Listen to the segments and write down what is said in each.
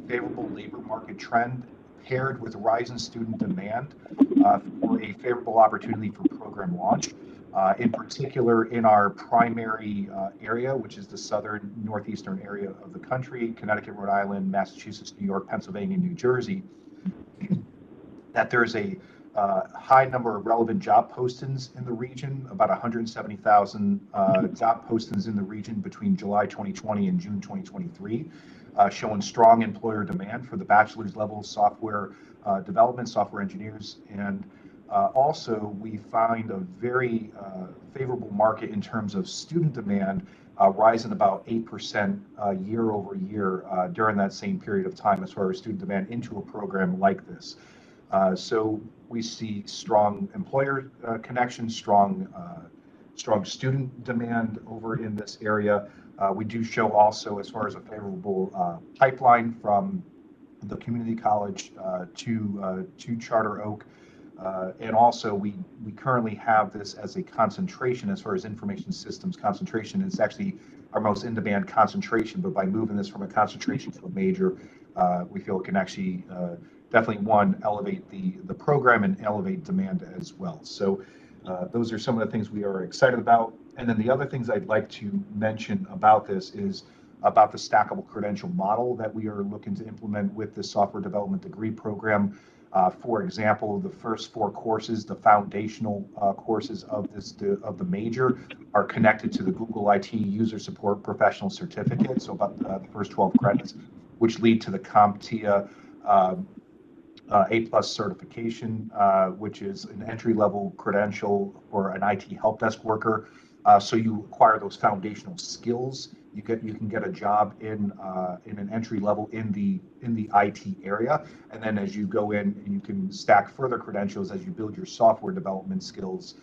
favorable labor market trend paired with rising student demand for a favorable opportunity for program launch. In particular, in our primary area, which is the southern northeastern area of the country, Connecticut, Rhode Island, Massachusetts, New York, Pennsylvania, New Jersey, that there's a high number of relevant job postings in the region, about 170,000 job postings in the region between July 2020 and June 2023, showing strong employer demand for the bachelor's level software development, software engineers, and also we find a very favorable market in terms of student demand, rising about 8% year over year during that same period of time as far as student demand into a program like this. So we see strong employer connections, strong student demand over in this area. We do show also, as far as a favorable pipeline from the community college to Charter Oak. And also we currently have this as a concentration as far as information systems concentration. It's actually our most in-demand concentration, but by moving this from a concentration to a major, we feel it can actually definitely, one, elevate the program and elevate demand as well. So those are some of the things we are excited about. And then the other things I'd like to mention about this is about the stackable credential model that we are looking to implement with the software development degree program. For example, the first 4 courses, the foundational courses of the major, are connected to the Google IT User Support Professional Certificate, so about the first 12 credits, which lead to the CompTIA A+ certification, which is an entry-level credential for an IT help desk worker. So you acquire those foundational skills. You can get a job in an entry level in the IT area, and then as you go in, you can stack further credentials as you build your software development skills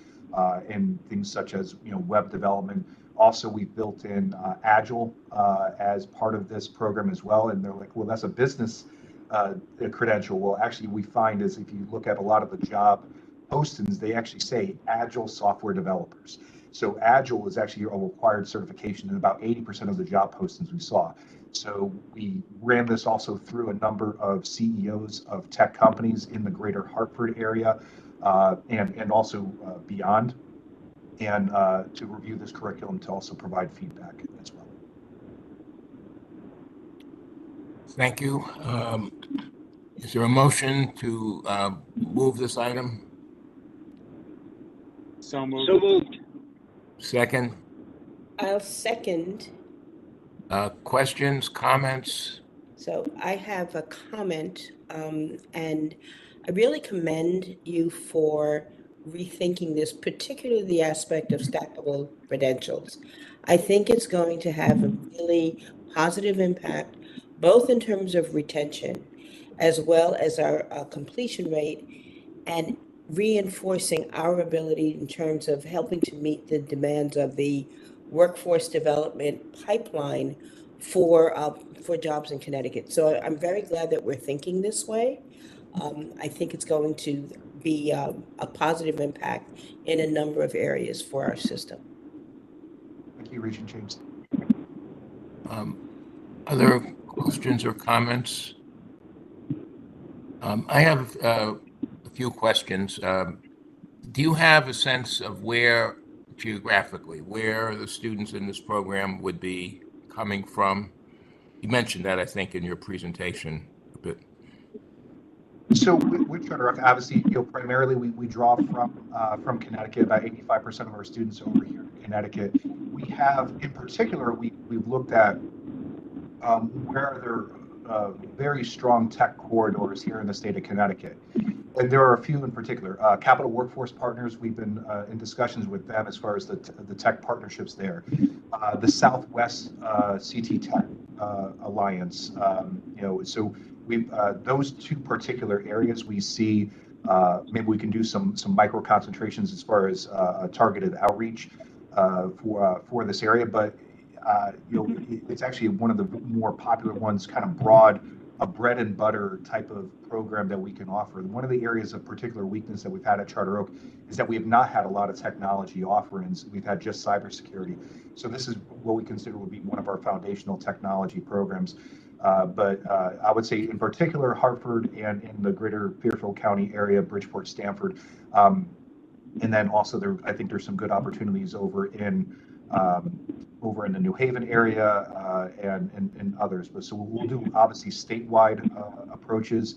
and things such as web development. Also, we've built in Agile as part of this program as well, and they're like, well, that's a business credential. Well, actually, we find is if you look at a lot of the job postings, they actually say Agile software developers. So Agile is actually a required certification in about 80% of the job postings we saw. So we ran this also through a number of CEOs of tech companies in the greater Hartford area and also beyond, and to review this curriculum to also provide feedback as well. Thank you. Is there a motion to move this item? So moved. So moved. Second? I'll second. Questions, comments? So I have a comment, and I really commend you for rethinking this, particularly the aspect of stackable credentials. I think it's going to have a really positive impact, both in terms of retention as well as our completion rate, and reinforcing our ability in terms of helping to meet the demands of the workforce development pipeline for jobs in Connecticut. So I'm very glad that we're thinking this way. I think it's going to be a positive impact in a number I for our system. Thank you, Regent James. Other questions or comments? I have a few questions. Do you have a sense of where, geographically, where the students in this program would be coming from? You mentioned that, I think, in your presentation a bit. So with Charter Oak, obviously, primarily we draw from Connecticut. About 85% of our students over here in Connecticut. We have, in particular, we've looked at where there are very strong tech corridors here in the state of Connecticut. And there are a few in particular. Capital Workforce Partners, we've been in discussions with them as far as the tech partnerships there. The Southwest CT Tech Alliance, so we've those 2 particular areas we see maybe we can do some micro concentrations as far as targeted outreach for this area, but it's actually one of the more popular ones, kind of broad, a bread and butter type of program that we can offer. And one of the areas of particular weakness that we've had at Charter Oak is that we have not had a lot of technology offerings. We've had just cybersecurity. So this is what we consider would be one of our foundational technology programs. But I would say in particular Hartford and in the greater Fairfield County area, Bridgeport, Stanford, and then also I think there's some good opportunities over in the New Haven area and others. But so we'll do obviously statewide approaches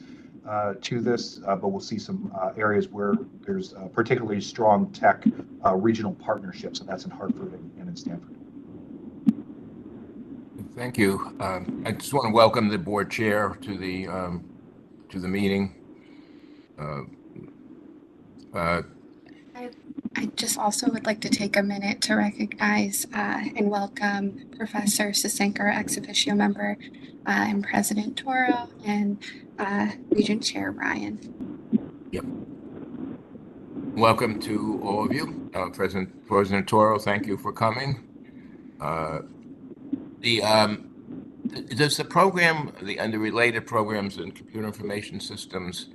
to this, but we'll see some areas where there's particularly strong tech regional partnerships, and that's in Hartford and in Stanford. Thank you. I just want to welcome the board chair to the meeting. I just also would like to take a minute to recognize and welcome Professor Sisenko, ex officio member, and President Toro, and Regent Chair Ryan. Yep. Welcome to all of you. President Toro, thank you for coming. Does the program, and the related programs in computer information systems,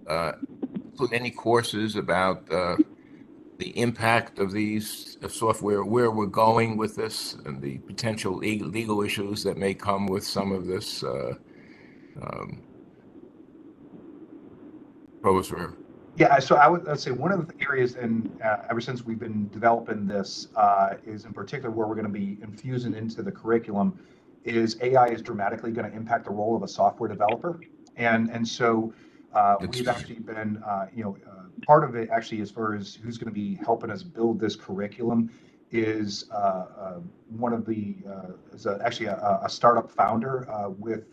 include any courses about the impact of these software, where we're going with this, and the potential legal issues that may come with some of this? Provost Rare. Yeah, so I'd say one of the areas, and ever since we've been developing this, is in particular where we're going to be infusing into the curriculum, is AI is dramatically going to impact the role of a software developer, and so we've actually been, part of it actually, as far as who's going to be helping us build this curriculum, is one of the actually a startup founder with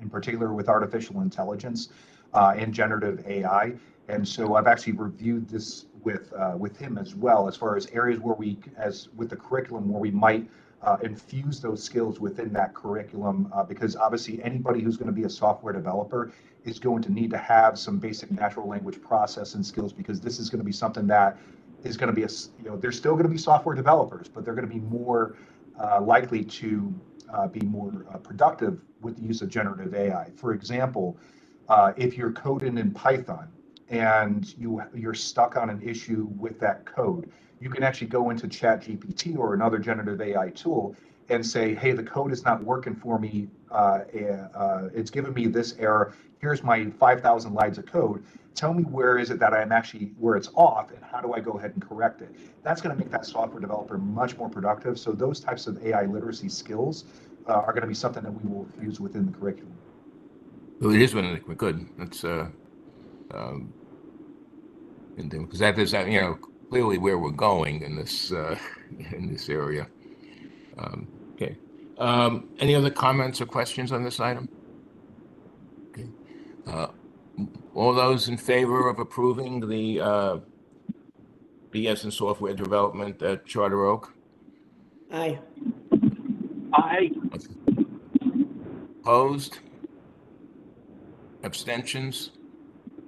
in particular with artificial intelligence and generative AI. And so I've actually reviewed this with him as well, as far as areas where with the curriculum, where we might infuse those skills within that curriculum, because obviously anybody who's going to be a software developer is going to need to have some basic natural language processing skills, because this is going to be something that is going to be they're still going to be software developers, but they're going to be more likely to be more productive with the use of generative AI. For example, if you're coding in Python and you're stuck on an issue with that code, you can actually go into ChatGPT or another generative AI tool and say, hey, the code is not working for me. It's giving me this error. Here's my 5,000 lines of code. Tell me where is it that where it's off, and how do I go ahead and correct it? That's going to make that software developer much more productive. So those types of AI literacy skills are going to be something that we will use within the curriculum. Well, it is one of the good. That's because that is clearly where we're going in this area. Okay. Any other comments or questions on this item? Okay. All those in favor of approving the BS and software development at Charter Oak? Aye. Aye. Opposed? Abstentions?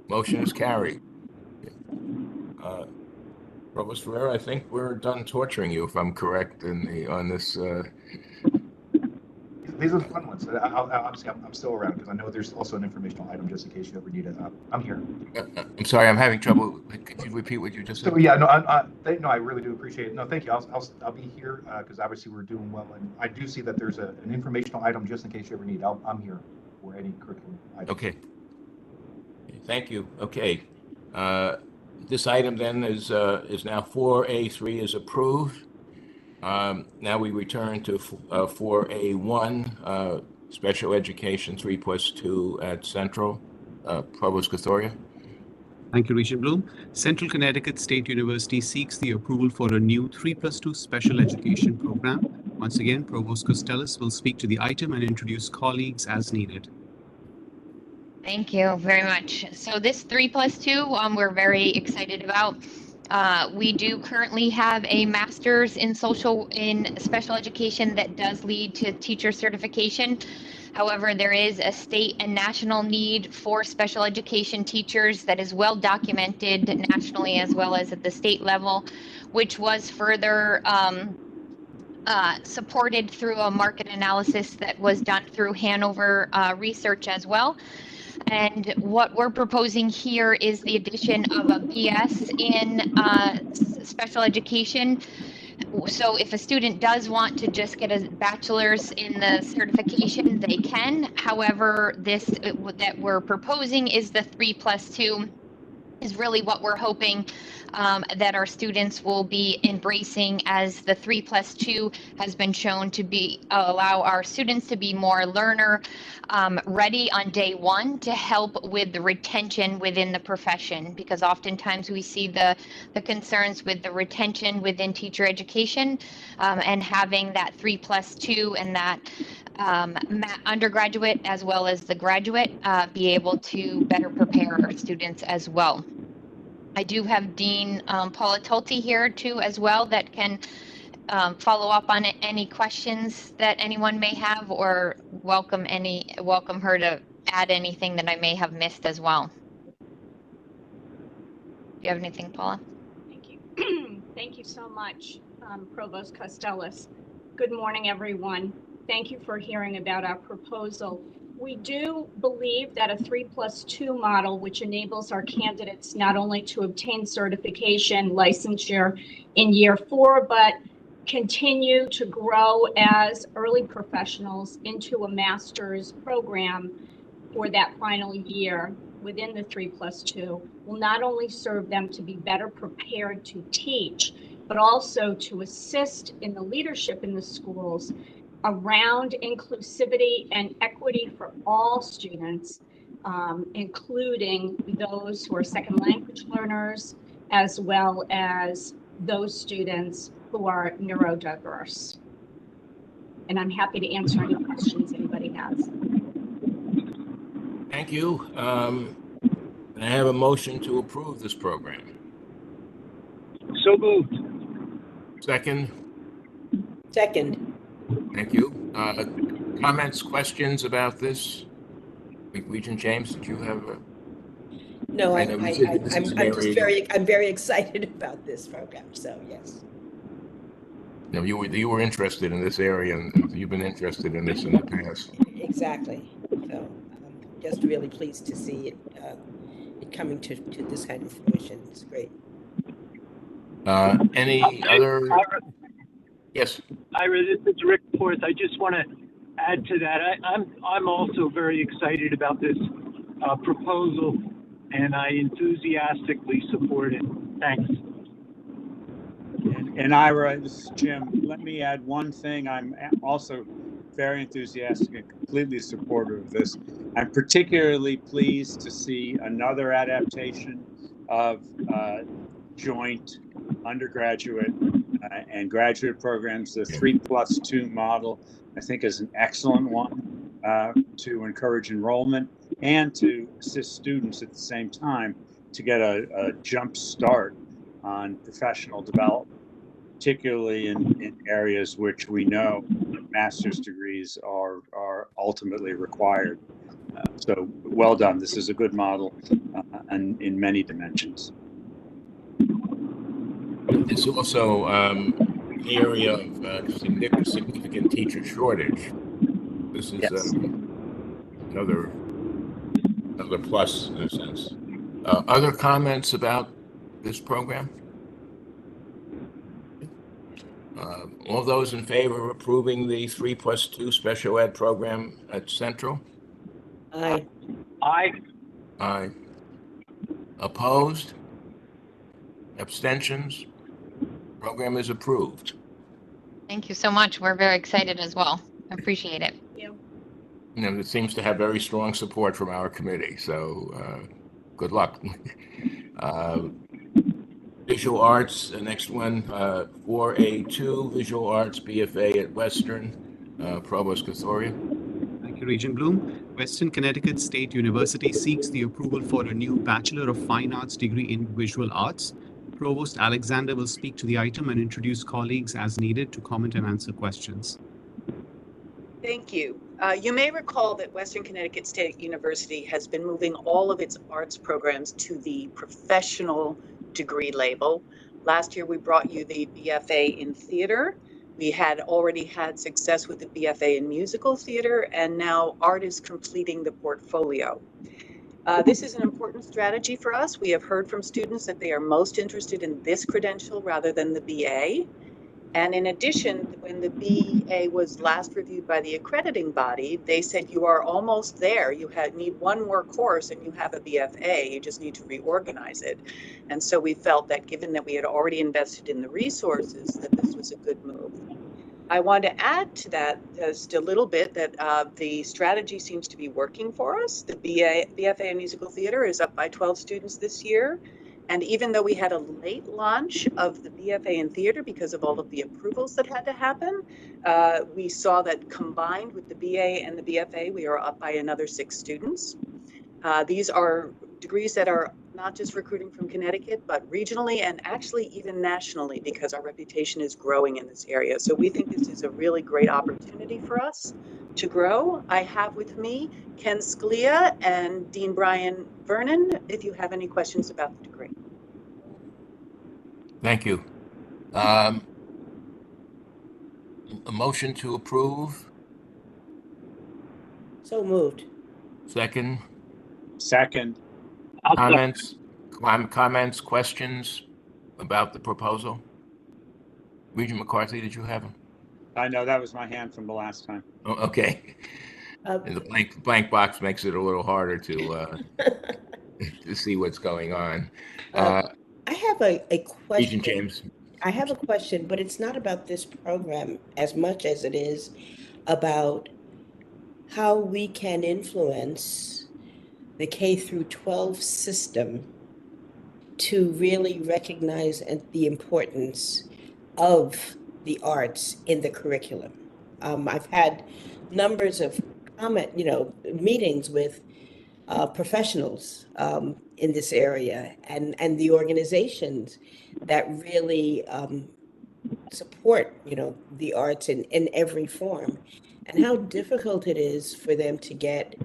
Motion is carried. Provost Ferrer, I think we're done torturing you, if I'm correct, on this. These are the fun ones. Obviously, I'm still around because I know there's also an informational item just in case you ever need it. I'm here. I'm sorry, I'm having trouble. Could you repeat what you just said? So yeah, no, I really do appreciate it. No, thank you. I'll be here because obviously we're doing well, and I do see that there's an informational item just in case you ever need. I'm here for any curriculum item. Okay. Thank you. Okay. This item then is now 4A3 is approved. Now we return to 4A1, special education 3+2 at Central. Provost Kathoria. Thank you, Regent Bloom. Central Connecticut State University seeks the approval for a new 3+2 special education program. Once again, Provost Costellas will speak to the item and introduce colleagues as needed. Thank you very much. So this 3+2, we're very excited about. We do currently have a master's in special education that does lead to teacher certification. However, there is a state and national need for special education teachers that is well documented nationally as well as at the state level, which was further supported through a market analysis that was done through Hanover Research as well. And what we're proposing here is the addition of a BS in special education So if a student does want to just get a bachelor's in the certification, they can. However, this that we're proposing is the 3+2 is really what we're hoping that our students will be embracing, as the 3+2 has been shown to be allow our students to be more learner ready on day one, to help with the retention within the profession, because oftentimes we see the concerns with the retention within teacher education, and having that 3+2 and that undergraduate as well as the graduate be able to better prepare our students as well. I do have Dean Paula Tolte here too as well, that can follow up on any questions that anyone may have, or welcome her to add anything that I may have missed as well. Do you have anything, Paula? Thank you. Thank you so much, Provost Costellas. Good morning, everyone. Thank you for hearing about our proposal. We do believe that a 3+2 model, which enables our candidates not only to obtain certification, licensure in year 4, but continue to grow as early professionals into a master's program for that final year within the 3+2, will not only serve them to be better prepared to teach, but also to assist in the leadership in the schools around inclusivity and equity for all students, including those who are second language learners, as well as those students who are neurodiverse. And I'm happy to answer any questions anybody has. Thank you. I have a motion to approve this program. So moved. Second. Second. Thank you. Comments, questions about this? Regent James, did you have a? No, I'm very excited about this program. So yes. No, you were interested in this area, and you've been interested in this in the past. Exactly. So I'm just really pleased to see it coming to this kind of fruition. It's great. Any other? Yes. Ira, this is Rick Forth. I just want to add to that. I'm also very excited about this proposal, and I enthusiastically support it. Thanks. And Ira, this is Jim. Let me add one thing. I'm also very enthusiastic and completely supportive of this. I'm particularly pleased to see another adaptation of joint undergraduate and graduate programs. The 3+2 model, I think, is an excellent one to encourage enrollment and to assist students at the same time to get a jump start on professional development, particularly in areas which we know master's degrees are ultimately required. So well done. This is a good model and in many dimensions. It's also an area of significant teacher shortage. This is Yes. Another plus in a sense. Other comments about this program? All those in favor of approving the 3+2 special ed program at Central? Aye. Aye. Aye. Opposed? Abstentions? Program is approved. Thank you so much. We're very excited as well. Appreciate it. Thank you. You know, it seems to have very strong support from our committee, so good luck. Visual Arts, the next one, 4A2, Visual Arts BFA at Western, Provost Kathoria. Thank you, Regent Bloom. Western Connecticut State University seeks the approval for a new Bachelor of Fine Arts degree in Visual Arts. Provost Alexander will speak to the item and introduce colleagues as needed to comment and answer questions. Thank you. You may recall that Western Connecticut State University has been moving all of its arts programs to the professional degree label. Last year, we brought you the BFA in theater. We had already had success with the BFA in musical theater, and now art is completing the portfolio. This is an important strategy for us. We have heard from students that they are most interested in this credential rather than the BA. And in addition, when the BA was last reviewed by the accrediting body, they said you are almost there. You need one more course and you have a BFA. You just need to reorganize it. And so we felt that given that we had already invested in the resources, that this was a good move. I want to add to that just a little bit that the strategy seems to be working for us. The BFA in musical theater is up by 12 students this year. And even though we had a late launch of the BFA in theater because of all of the approvals that had to happen, we saw that combined with the BA and the BFA, we are up by another 6 students. These are degrees that are not just recruiting from Connecticut, but regionally and actually even nationally, because our reputation is growing in this area. So we think this is a really great opportunity for us to grow. I have with me Ken Scalia and Dean Brian Vernon, if you have any questions about the degree. Thank you. A motion to approve. So moved. Second. Second. Comments, questions about the proposal? Regent McCarthy, did you have them? I know that was my hand from the last time. Oh, okay. And the blank box makes it a little harder to to see what's going on. I have a question. Regent James. I have a question, but it's not about this program as much as it is about how we can influence the K through 12 system to really recognize the importance of the arts in the curriculum. I've had numbers of meetings with professionals in this area and the organizations that really support, the arts in every form, and how difficult it is for them to get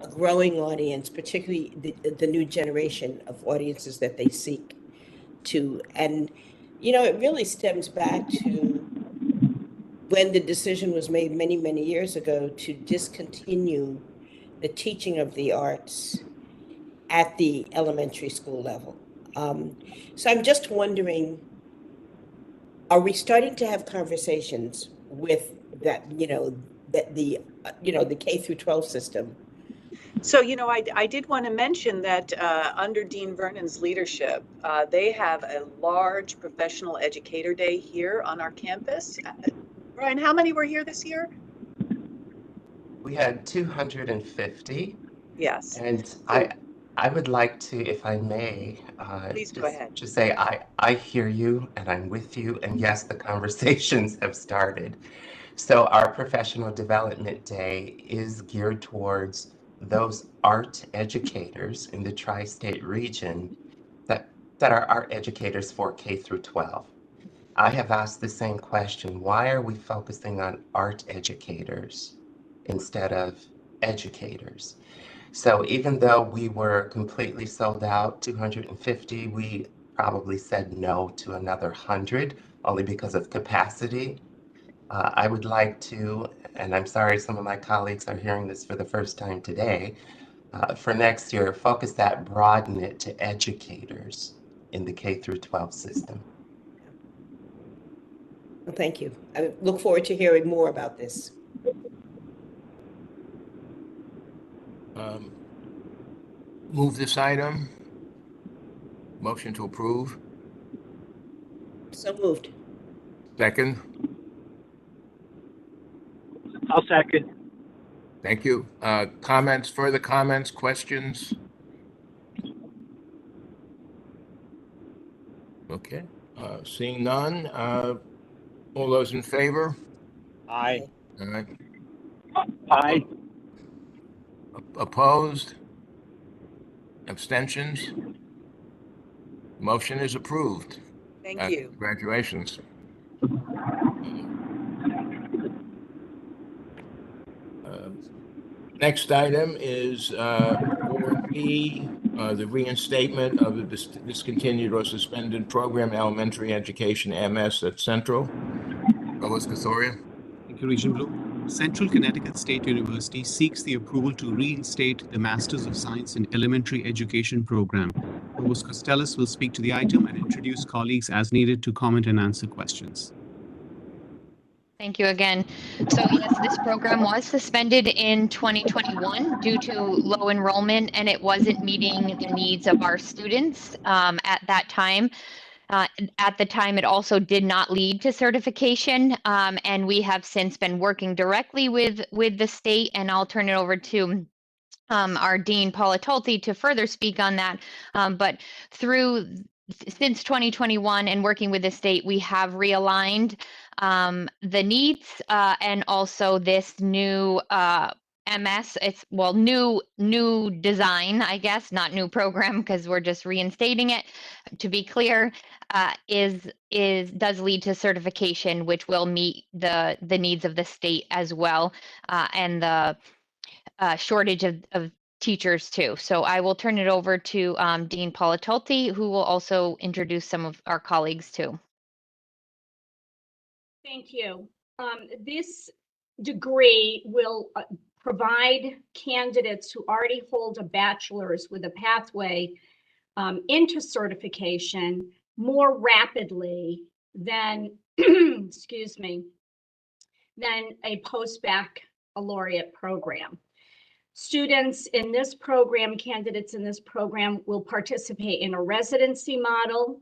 a growing audience, particularly the new generation of audiences that they seek to. And, it really stems back to when the decision was made many, many years ago to discontinue the teaching of the arts at the elementary school level. So I'm just wondering, are we starting to have conversations with that, the K through 12 system? So, I did want to mention that under Dean Vernon's leadership, they have a large professional educator day here on our campus. Brian, how many were here this year? We had 250. Yes. And I would like to, if I may, please go ahead. Just say I hear you and I'm with you. And yes, the conversations have started. So our professional development day is geared towards those art educators in the tri-state region that are art educators for K through 12. I have asked the same question. Why are we focusing on art educators instead of educators? So even though we were completely sold out, 250, we probably said no to another 100, only because of capacity. I would like to, and I'm sorry some of my colleagues are hearing this for the first time today, for next year, focus that, broaden it to educators in the K through 12 system. Well, thank you. I look forward to hearing more about this. Move this item. Motion to approve. So moved. Second. I'll second. Thank you. Further comments, questions? Okay. Seeing none. All those in favor? Aye. All right. Aye. Opposed? Abstentions? Motion is approved. Thank you. Congratulations. Next item is 4B, the reinstatement of the discontinued or suspended program elementary education MS at Central. Provost Kathoria. Thank you, Regent Bloom. Central Connecticut State University seeks the approval to reinstate the Masters of Science in Elementary Education program. Provost Costello will speak to the item and introduce colleagues as needed to comment and answer questions. Thank you again. So yes, this program was suspended in 2021 due to low enrollment, and it wasn't meeting the needs of our students at that time. At the time, it also did not lead to certification, and we have since been working directly with the state, and I'll turn it over to our Dean Paula Tolte to further speak on that. But since 2021 and working with the state, we have realigned the needs and also this new new design, I guess, not new program because we're just reinstating it. To be clear, does lead to certification, which will meet the needs of the state as well, and the shortage of teachers too. So I will turn it over to Dean Paula Tolte, who will also introduce some of our colleagues too. Thank you. This degree will provide candidates who already hold a bachelor's with a pathway into certification more rapidly than, excuse me, than a post-baccalaureate program. Students in this program, candidates in this program, will participate in a residency model,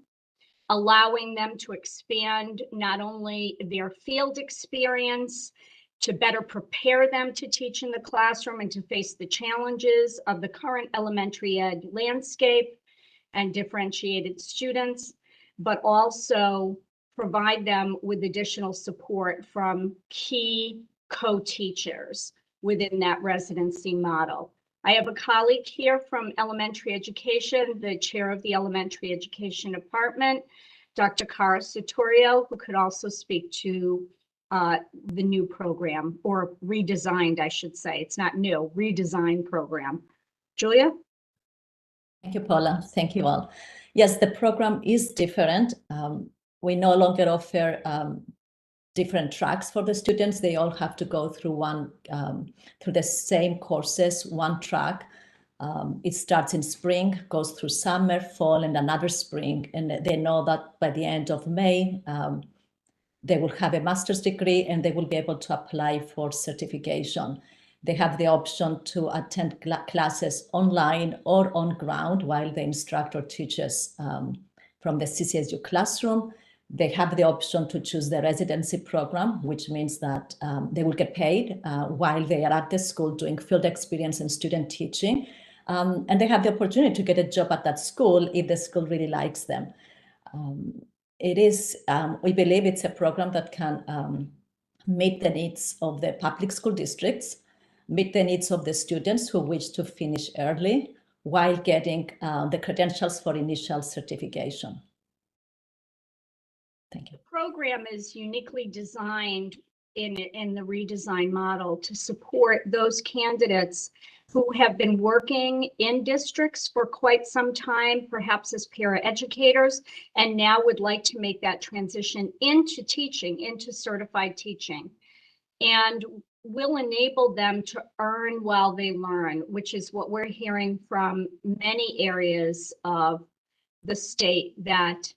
allowing them to expand not only their field experience, to better prepare them to teach in the classroom and to face the challenges of the current elementary ed landscape and differentiated students, but also provide them with additional support from key co-teachers within that residency model. I have a colleague here from elementary education, the chair of the elementary education department, Dr. Cara Sottorio, who could also speak to the new program, or redesigned, I should say. It's not new, redesigned program. Julia? Thank you, Paula. Thank you all. Yes, the program is different. We no longer offer different tracks for the students. They all have to go through through the same courses, one track. It starts in spring, goes through summer, fall, and another spring. And they know that by the end of May, they will have a master's degree and they will be able to apply for certification. They have the option to attend classes online or on ground while the instructor teaches from the CCSU classroom. They have the option to choose the residency program, which means that they will get paid while they are at the school doing field experience and student teaching. And they have the opportunity to get a job at that school if the school really likes them. We believe it's a program that can meet the needs of the public school districts, meet the needs of the students who wish to finish early while getting the credentials for initial certification. Thank you. The program is uniquely designed in the redesign model to support those candidates who have been working in districts for quite some time, perhaps as paraeducators, and now would like to make that transition into teaching, into certified teaching, and will enable them to earn while they learn, which is what we're hearing from many areas of the state, that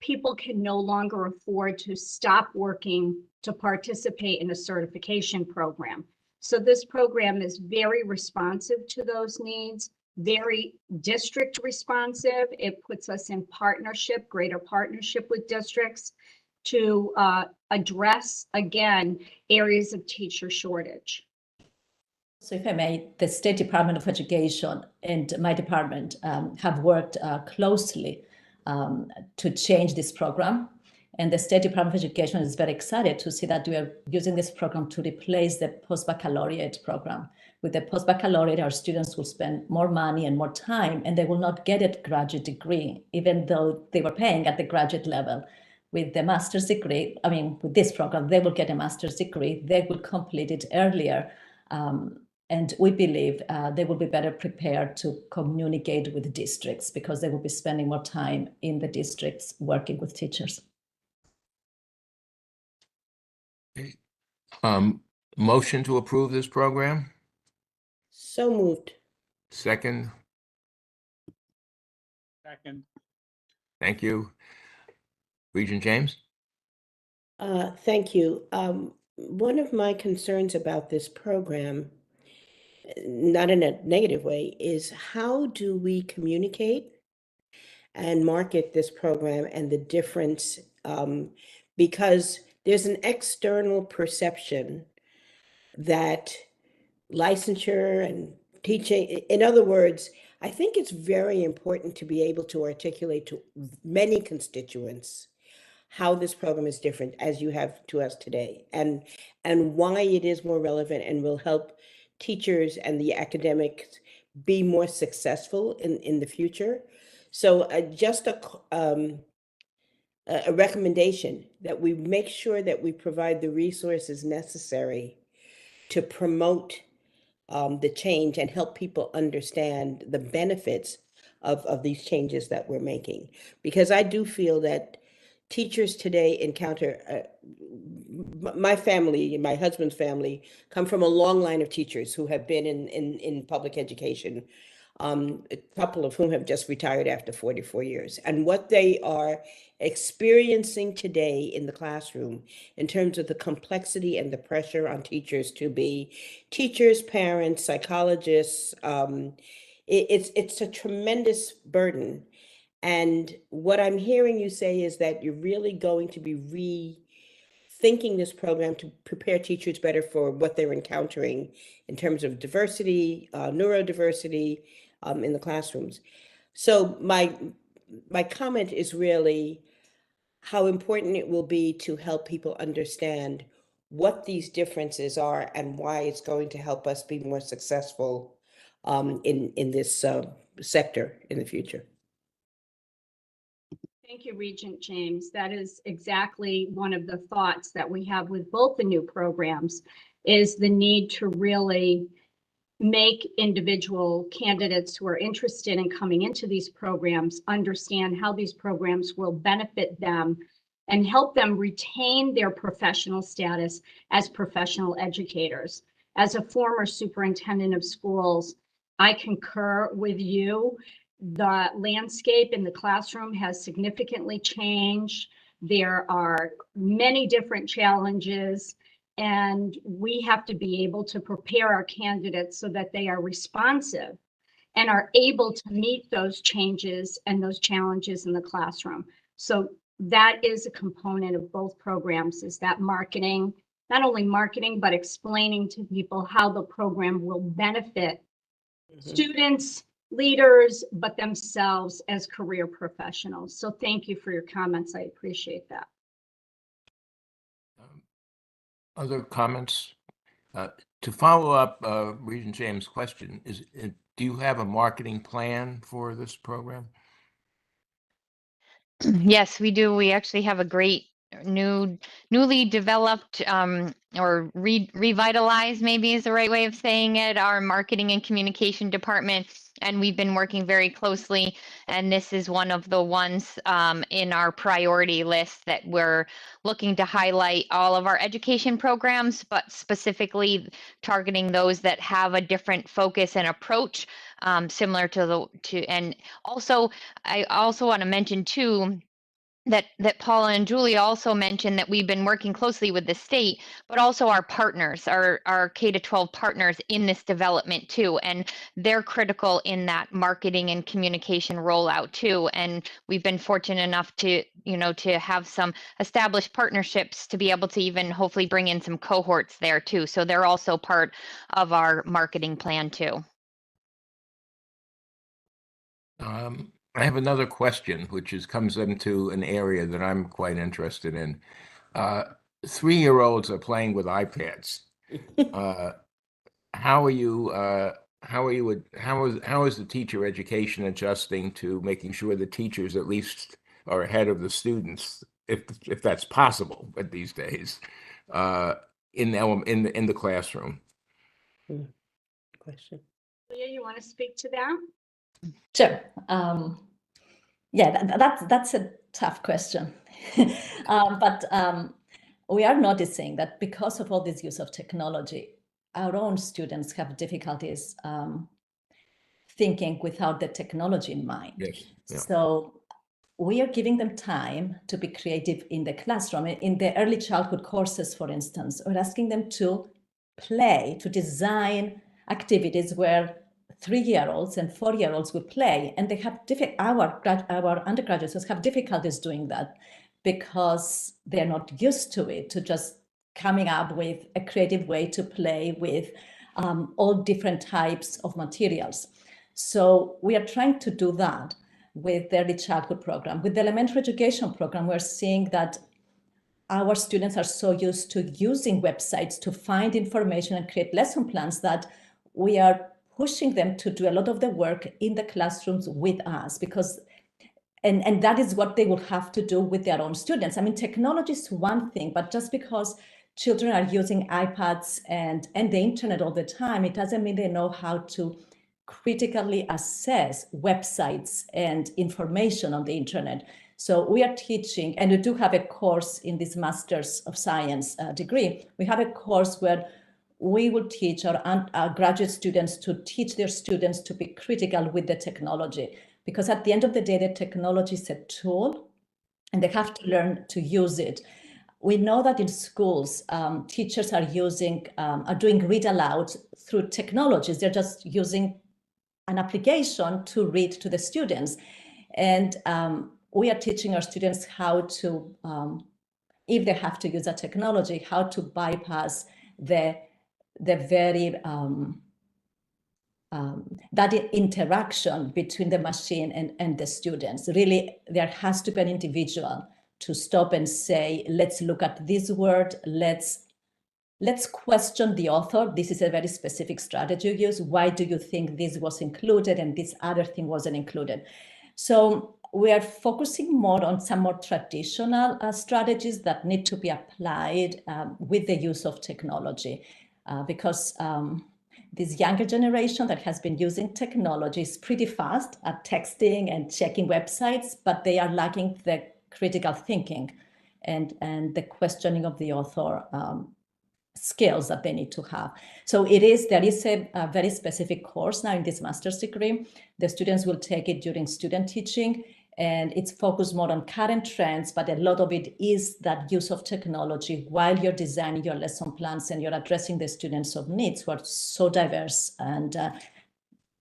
people can no longer afford to stop working to participate in a certification program. So this program is very responsive to those needs, very district responsive. It puts us in partnership, greater partnership with districts to address, again, areas of teacher shortage. So if I may, the State Department of Education and my department have worked closely to change this program. And the State Department of Education is very excited to see that we are using this program to replace the post-baccalaureate program. With the post-baccalaureate, our students will spend more money and more time, and they will not get a graduate degree, even though they were paying at the graduate level. With the master's degree, with this program, they will get a master's degree. They will complete it earlier. And we believe they will be better prepared to communicate with districts because they will be spending more time in the districts working with teachers. Okay. Motion to approve this program? So moved. Second? Second. Thank you. Regent James? Thank you. One of my concerns about this program, not in a negative way, is how do we communicate and market this program and the difference, because there's an external perception that licensure and teaching, in other words, I think it's very important to be able to articulate to many constituents how this program is different as you have to us today, and why it is more relevant and will help teachers and the academics be more successful in the future. So just a recommendation that we make sure that we provide the resources necessary to promote the change and help people understand the benefits of these changes that we're making. Because I do feel that teachers today encounter, my family, my husband's family, come from a long line of teachers who have been in public education, a couple of whom have just retired after 44 years. And what they are experiencing today in the classroom in terms of the complexity and the pressure on teachers to be teachers, parents, psychologists, it's a tremendous burden. And what I'm hearing you say is that you're really going to be rethinking this program to prepare teachers better for what they're encountering in terms of diversity, neurodiversity in the classrooms. So my comment is really how important it will be to help people understand what these differences are and why it's going to help us be more successful in this sector in the future. Thank you, Regent James. That is exactly one of the thoughts that we have with both the new programs, is the need to really make individual candidates who are interested in coming into these programs understand how these programs will benefit them and help them retain their professional status as professional educators. As a former superintendent of schools, I concur with you. The landscape in the classroom has significantly changed. There are many different challenges, and we have to be able to prepare our candidates so that they are responsive and are able to meet those changes and those challenges in the classroom. So that is a component of both programs, is that marketing, not only marketing, but explaining to people how the program will benefit students, leaders, but themselves as career professionals. So thank you for your comments. I appreciate that. Other comments? To follow up Regent James' question, do you have a marketing plan for this program? Yes, we do. We actually have a great newly developed or revitalized, maybe is the right way of saying it, our marketing and communication department. And we've been working very closely. And this is one of the ones in our priority list that we're looking to highlight all of our education programs, but specifically targeting those that have a different focus and approach, similar to and also, I also want to mention too, that Paula and Julie also mentioned that we've been working closely with the state, but also our partners, our K-12 partners in this development too. And they're critical in that marketing and communication rollout too. And we've been fortunate enough to, to have some established partnerships to be able to even hopefully bring in some cohorts there too. So they're also part of our marketing plan too. I have another question, which comes into an area that I'm quite interested in. 3-year-olds are playing with iPads. How is the teacher education adjusting to making sure the teachers at least are ahead of the students, if that's possible at these days, in the classroom? Question. Leah, you want to speak to that? Sure. Yeah, that's a tough question. But we are noticing that because of all this use of technology, our own students have difficulties thinking without the technology in mind. Yes. Yeah. So we are giving them time to be creative in the classroom. In the early childhood courses, for instance, we're asking them to play, to design activities where 3-year-olds and 4-year-olds would play, and they have our undergraduates have difficulties doing that because they're not used to it, to just coming up with a creative way to play with all different types of materials. So we are trying to do that with the early childhood program. With the elementary education program, we're seeing that our students are so used to using websites to find information and create lesson plans that we are pushing them to do a lot of the work in the classrooms with us, because and that is what they will have to do with their own students. I mean, technology is one thing, but just because children are using iPads and the internet all the time, it doesn't mean they know how to critically assess websites and information on the internet. So we are teaching, and we do have a course in this Master's of Science degree. We have a course where we will teach our graduate students to teach their students to be critical with the technology, because at the end of the day, the technology is a tool and they have to learn to use it. We know that in schools, teachers are doing read aloud through technologies. They're just using an application to read to the students. And we are teaching our students how to, if they have to use a technology, how to bypass the very, that interaction between the machine and the students. Really, there has to be an individual to stop and say, let's look at this word, let's question the author. This is a very specific strategy you use. Why do you think this was included and this other thing wasn't included? So we are focusing more on some more traditional strategies that need to be applied with the use of technology, because this younger generation that has been using technology is pretty fast at texting and checking websites, but they are lacking the critical thinking and the questioning of the author skills that they need to have. So there is a very specific course now in this master's degree. The students will take it during student teaching, and it's focused more on current trends, but a lot of it is that use of technology while you're designing your lesson plans and you're addressing the students' of needs who are so diverse. And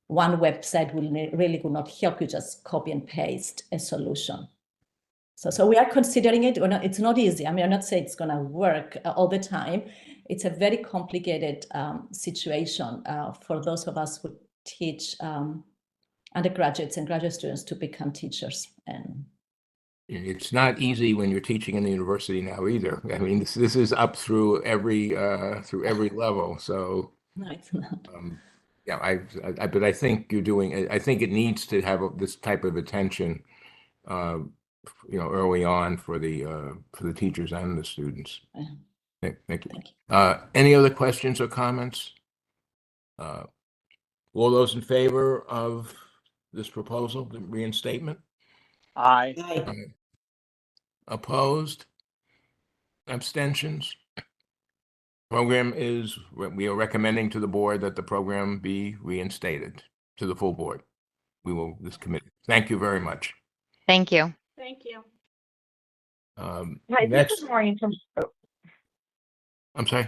one website will not help you just copy and paste a solution. So we are considering it. It's not easy. I mean, I'm not saying it's going to work all the time. It's a very complicated situation for those of us who teach undergraduates and graduate students to become teachers. And it's not easy when you're teaching in the university now either. I mean, this is up through every level. So no, it's not. Yeah, but I think you're doing. I think it needs to have this type of attention, early on for the teachers and the students. Yeah. Okay, thank you. Thank you. Any other questions or comments? All those in favor of this proposal, the reinstatement? Aye. Opposed? Abstentions? We are recommending to the board that the program be reinstated to the full board. This committee. Thank you very much. Thank you. Thank you. Hi, Next, this is Maureen from. I'm sorry.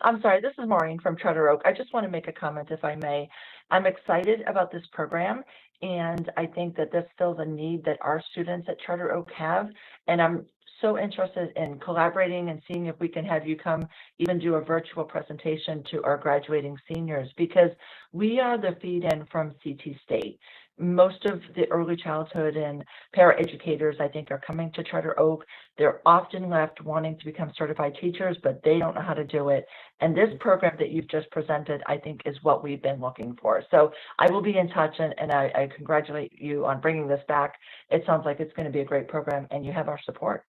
I'm sorry, this is Maureen from Charter Oak. I just want to make a comment, if I may. I'm excited about this program, and I think that this fills a need that our students at Charter Oak have. And I'm so interested in collaborating and seeing if we can have you come even do a virtual presentation to our graduating seniors, because we are the feed-in from CT State. Most of the early childhood and paraeducators, I think, are coming to Charter Oak. They're often left wanting to become certified teachers, but they don't know how to do it. And this program that you've just presented, I think, is what we've been looking for. So I will be in touch, and I congratulate you on bringing this back. It sounds like it's going to be a great program, and you have our support.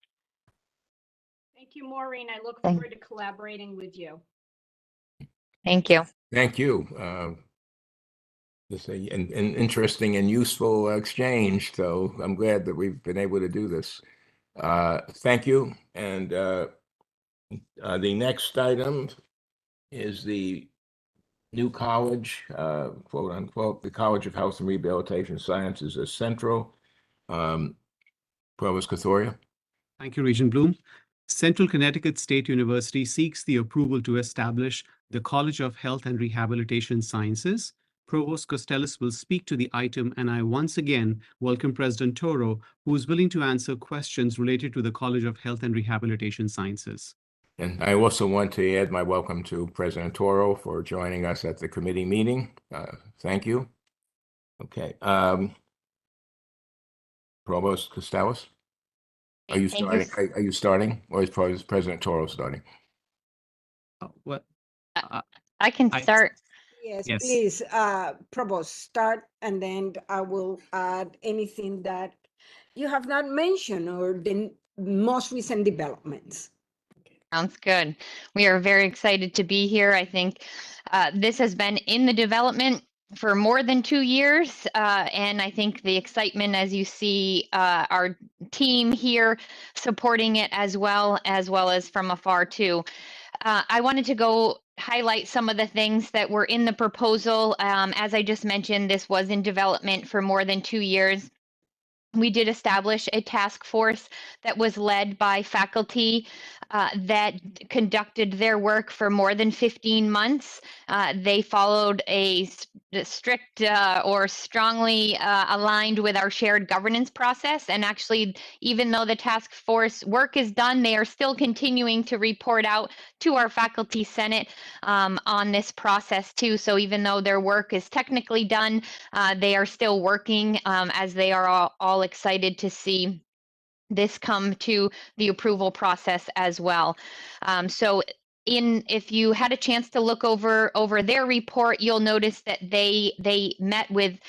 Thank you, Maureen. I look forward to collaborating with you. Thank you. Thank you. This is an interesting and useful exchange. So I'm glad that we've been able to do this. Thank you. And the next item is the new college, quote unquote, the College of Health and Rehabilitation Sciences as Central. Provost Kathoria. Thank you, Regent Bloom. Central Connecticut State University seeks the approval to establish the College of Health and Rehabilitation Sciences. Provost Costello will speak to the item, and I once again welcome President Toro, who is willing to answer questions related to the College of Health and Rehabilitation Sciences. And I also want to add my welcome to President Toro for joining us at the committee meeting. Thank you. Okay. Provost Costello, are you starting? Are you starting, or is President Toro starting? What? I can start. Yes, Yes. please, Provost, start, and then I will add anything that you have not mentioned or the most recent developments. Sounds good. We are very excited to be here. I think this has been in the development for more than 2 years. And I think the excitement, as you see our team here supporting it as well as from afar too. I wanted to go highlight some of the things that were in the proposal. As I just mentioned, this was in development for more than 2 years. We did establish a task force that was led by faculty that conducted their work for more than 15 months. They followed a strict or strongly aligned with our shared governance process. And actually, even though the task force work is done, they are still continuing to report out to our faculty senate on this process too. So even though their work is technically done, they are still working as they are all excited to see this come to the approval process as well. So if you had a chance to look over their report, you'll notice that they met with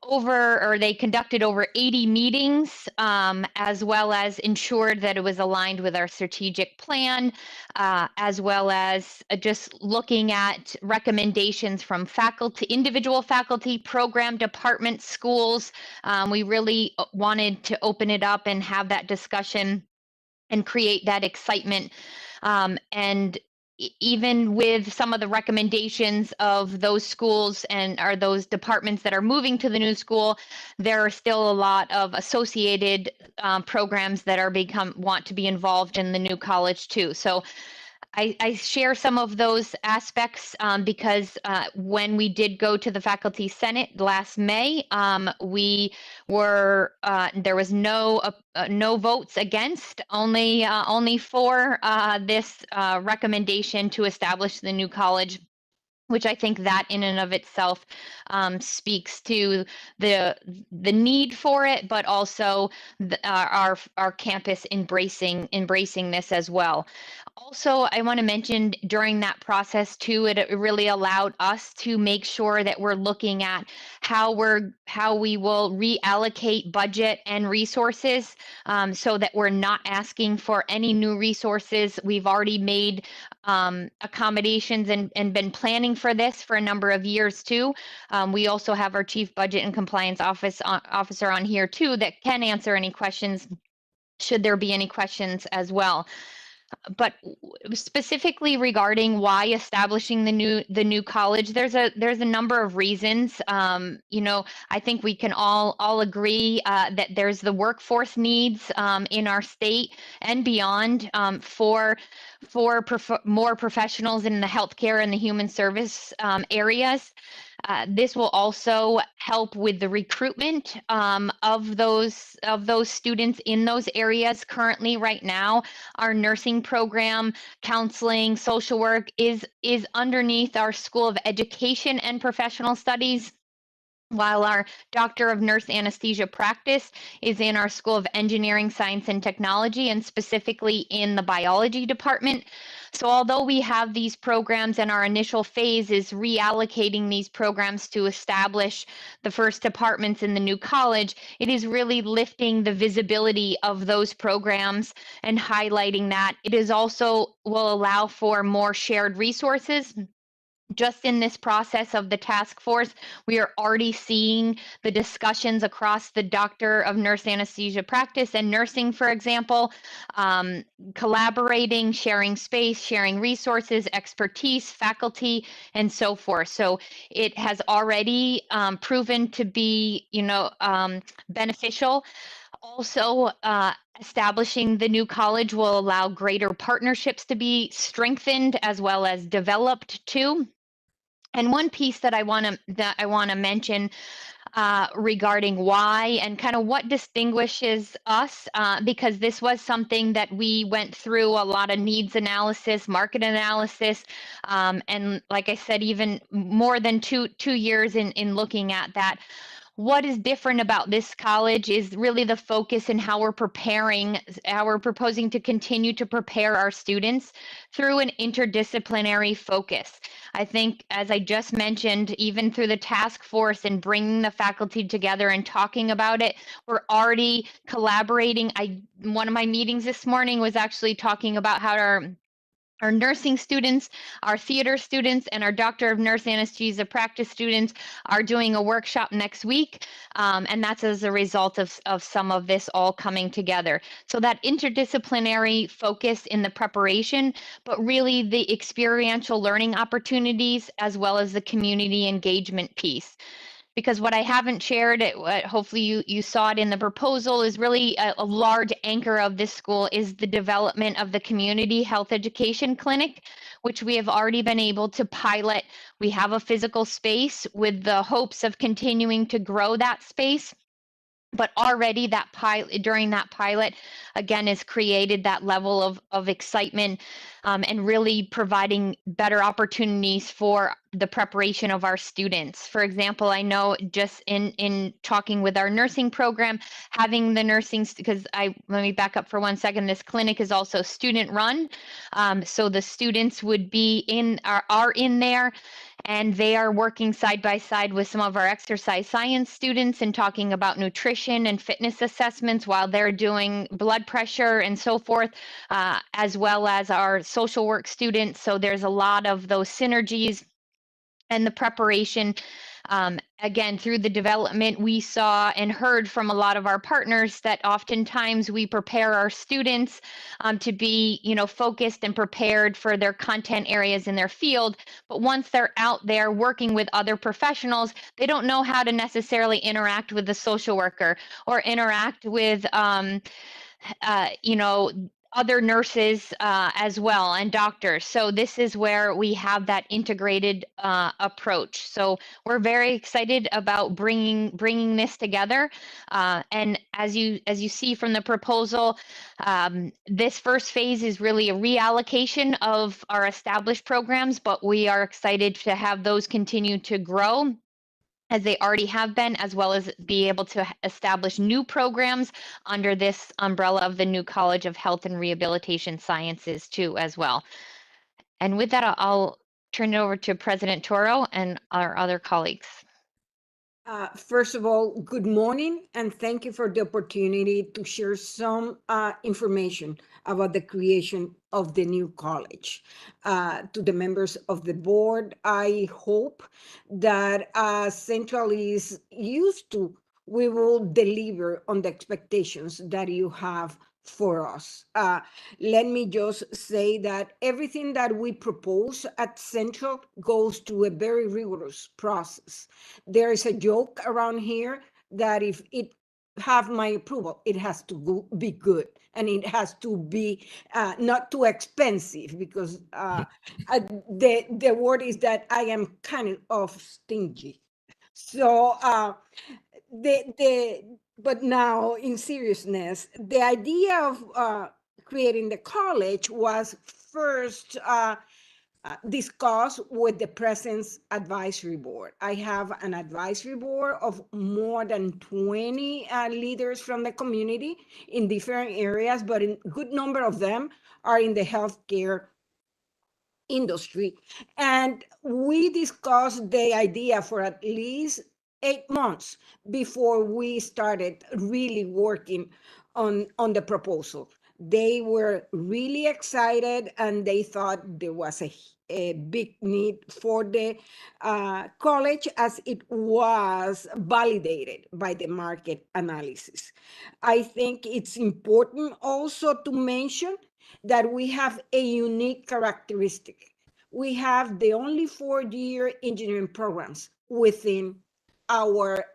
they conducted over 80 meetings, as well as ensured that it was aligned with our strategic plan, as well as just looking at recommendations from faculty, individual faculty, program departments, schools. We really wanted to open it up and have that discussion and create that excitement. And even with some of the recommendations of those schools or those departments that are moving to the new school, there are still a lot of associated programs that want to be involved in the new college too. So I share some of those aspects because when we did go to the faculty senate last May, there was no votes against, only for this recommendation to establish the new college, which I think that in and of itself speaks to the need for it, but also our campus embracing this as well. Also, I want to mention during that process too, it really allowed us to make sure that we're looking at how we will reallocate budget and resources so that we're not asking for any new resources. We've already made accommodations and been planning for this for a number of years too. We also have our Chief Budget and Compliance Officer on here too that can answer any questions should there be any questions as well. But specifically regarding why establishing the new college, there's a number of reasons. I think we can all agree that there's the workforce needs in our state and beyond for more professionals in the healthcare and the human service areas. This will also help with the recruitment of those students in those areas. Currently, right now, our nursing program, counseling, social work is underneath our School of Education and Professional Studies, while our Doctor of Nurse Anesthesia practice is in our School of Engineering, Science, and Technology, and specifically in the biology department. So although we have these programs and our initial phase is reallocating these programs to establish the first departments in the new college, it is really lifting the visibility of those programs and highlighting that. It is also will allow for more shared resources. Just in this process of the task force, we are already seeing the discussions across the Doctor of Nurse Anesthesia practice and nursing, for example, collaborating, sharing space, sharing resources, expertise, faculty, and so forth. So it has already proven to be, beneficial. Also, establishing the new college will allow greater partnerships to be strengthened as well as developed too. And one piece that I want to mention regarding why and kind of what distinguishes us, because this was something that we went through a lot of needs analysis, market analysis, and like I said, even more than two years in looking at that. What is different about this college is really the focus in how we're proposing to continue to prepare our students through an interdisciplinary focus. I think, as I just mentioned, even through the task force and bringing the faculty together and talking about it, we're already collaborating. One of my meetings this morning was actually talking about how our nursing students, our theater students, and our Doctor of Nurse Anesthesia practice students are doing a workshop next week. And that's as a result of some of this all coming together. So that interdisciplinary focus in the preparation, but really the experiential learning opportunities, as well as the community engagement piece. Because what I haven't shared, hopefully you saw it in the proposal, is really a large anchor of this school is the development of the community health education clinic, which we have already been able to pilot. We have a physical space with the hopes of continuing to grow that space. But already during that pilot, again, has created that level of excitement and really providing better opportunities for the preparation of our students. For example, I know just in talking with our nursing program, having the nursing, because let me back up for 1 second. This clinic is also student run. So the students would are in there, and they are working side by side with some of our exercise science students and talking about nutrition and fitness assessments while they're doing blood pressure and so forth, as well as our social work students. So there's a lot of those synergies and the preparation. Again, through the development, we saw and heard from a lot of our partners that oftentimes we prepare our students to be, focused and prepared for their content areas in their field. But once they're out there working with other professionals, they don't know how to necessarily interact with the social worker or interact with, other nurses as well, and doctors. So this is where we have that integrated approach. So we're very excited about bringing this together. And as you see from the proposal, this first phase is really a reallocation of our established programs, but we are excited to have those continue to grow as they already have been, as well as be able to establish new programs under this umbrella of the new College of Health and Rehabilitation Sciences too, as well. And with that, I'll turn it over to President Toro and our other colleagues. First of all, good morning, and thank you for the opportunity to share some information about the creation of the new college. To the members of the board, I hope that Central is used to, we will deliver on the expectations that you have for us. Let me just say that everything that we propose at Central goes through a very rigorous process. There is a joke around here that if it have my approval, it has to be good, and it has to be not too expensive, because the word is that I am kind of stingy. So but now, in seriousness, the idea of creating the college was first discussed with the President's Advisory Board. I have an advisory board of more than 20 leaders from the community in different areas, but a good number of them are in the healthcare industry. And we discussed the idea for at least 8 months before we started really working on the proposal. They were really excited, and they thought there was a big need for the college, as it was validated by the market analysis. I think it's important also to mention that we have a unique characteristic. We have the only 4-year engineering programs within our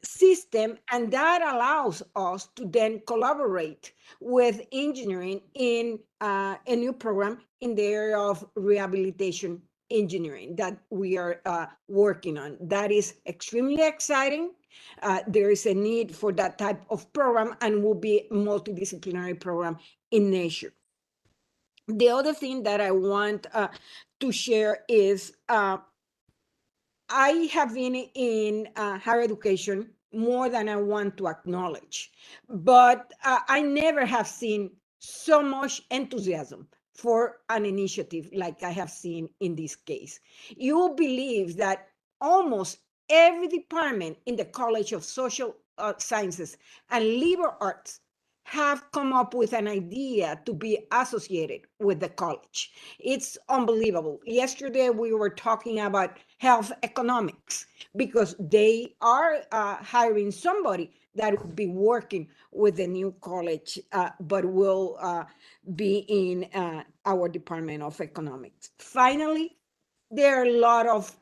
system, and that allows us to then collaborate with engineering in a new program in the area of rehabilitation engineering that we are working on. That is extremely exciting. There is a need for that type of program, and will be a multidisciplinary program in nature. The other thing that I want to share is I have been in higher education more than I want to acknowledge, but I never have seen so much enthusiasm for an initiative like I have seen in this case. You will believe that almost every department in the College of Social Sciences and Liberal Arts have come up with an idea to be associated with the college. It's unbelievable. Yesterday, we were talking about health economics because they are hiring somebody that will be working with the new college, but will be in our Department of Economics. Finally, there are a lot of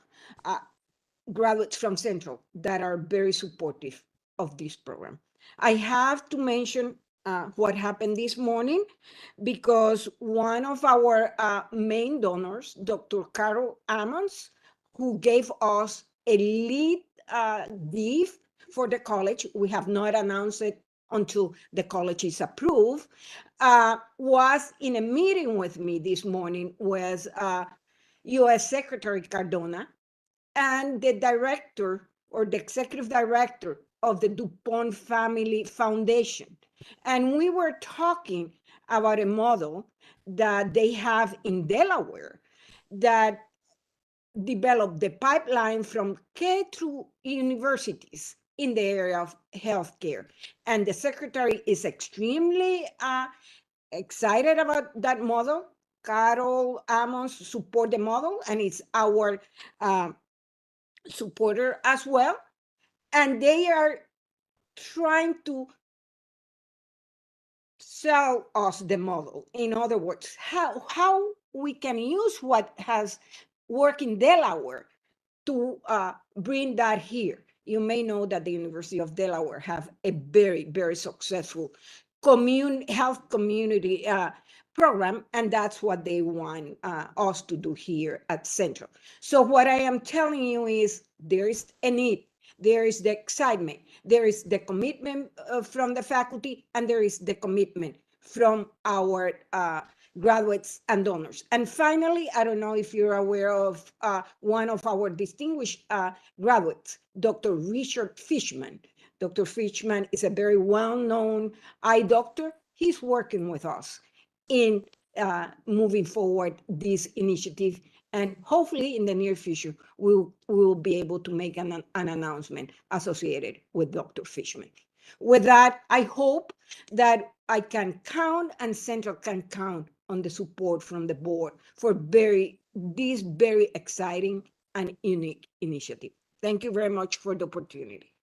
graduates from Central that are very supportive of this program. I have to mention what happened this morning, because one of our main donors, Dr. Carol Ammons, who gave us a lead gift for the college, we have not announced it until the college is approved, was in a meeting with me this morning with U.S. Secretary Cardona and the director or the executive director of the DuPont Family Foundation. And we were talking about a model that they have in Delaware that developed the pipeline from K through universities in the area of healthcare. And the secretary is extremely excited about that model. Carol Amos support the model, and it's our supporter as well. And they are trying to sell us the model. In other words, how we can use what has worked in Delaware to bring that here. You may know that the University of Delaware have a very, very successful health community program, and that's what they want us to do here at Central. So what I am telling you is there is a need, there is the excitement, there is the commitment from the faculty, and there is the commitment from our graduates and donors. And finally, I don't know if you're aware of one of our distinguished graduates, Dr. Richard Fishman. Dr. Fishman is a very well-known eye doctor. He's working with us in moving forward this initiative. And hopefully in the near future, we'll be able to make an announcement associated with Dr. Fishman. With that, I hope that I can count and Central can count on the support from the board for this very exciting and unique initiative. Thank you very much for the opportunity.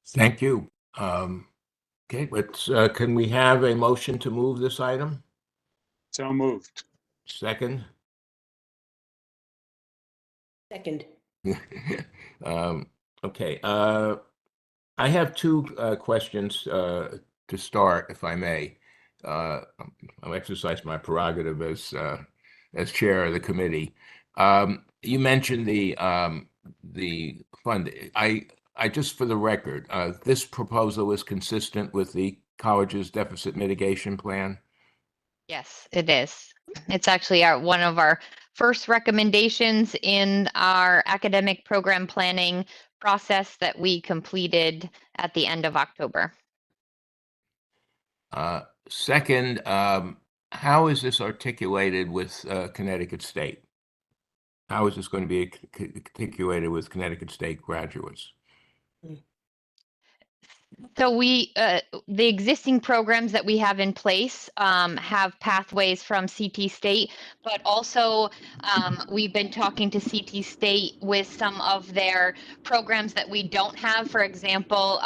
Thank you. Okay, let's, can we have a motion to move this item? So moved. Second? Second. Okay, I have two questions to start, if I may. I'll exercise my prerogative as chair of the committee. You mentioned the fund. I just for the record, this proposal is consistent with the college's deficit mitigation plan. Yes, it is. It's actually one of our first recommendations in our academic program planning process that we completed at the end of October. Second, how is this articulated with Connecticut State? How is this going to be articulated with Connecticut State graduates? So the existing programs that we have in place have pathways from CT State, but also we've been talking to CT State with some of their programs that we don't have. For example,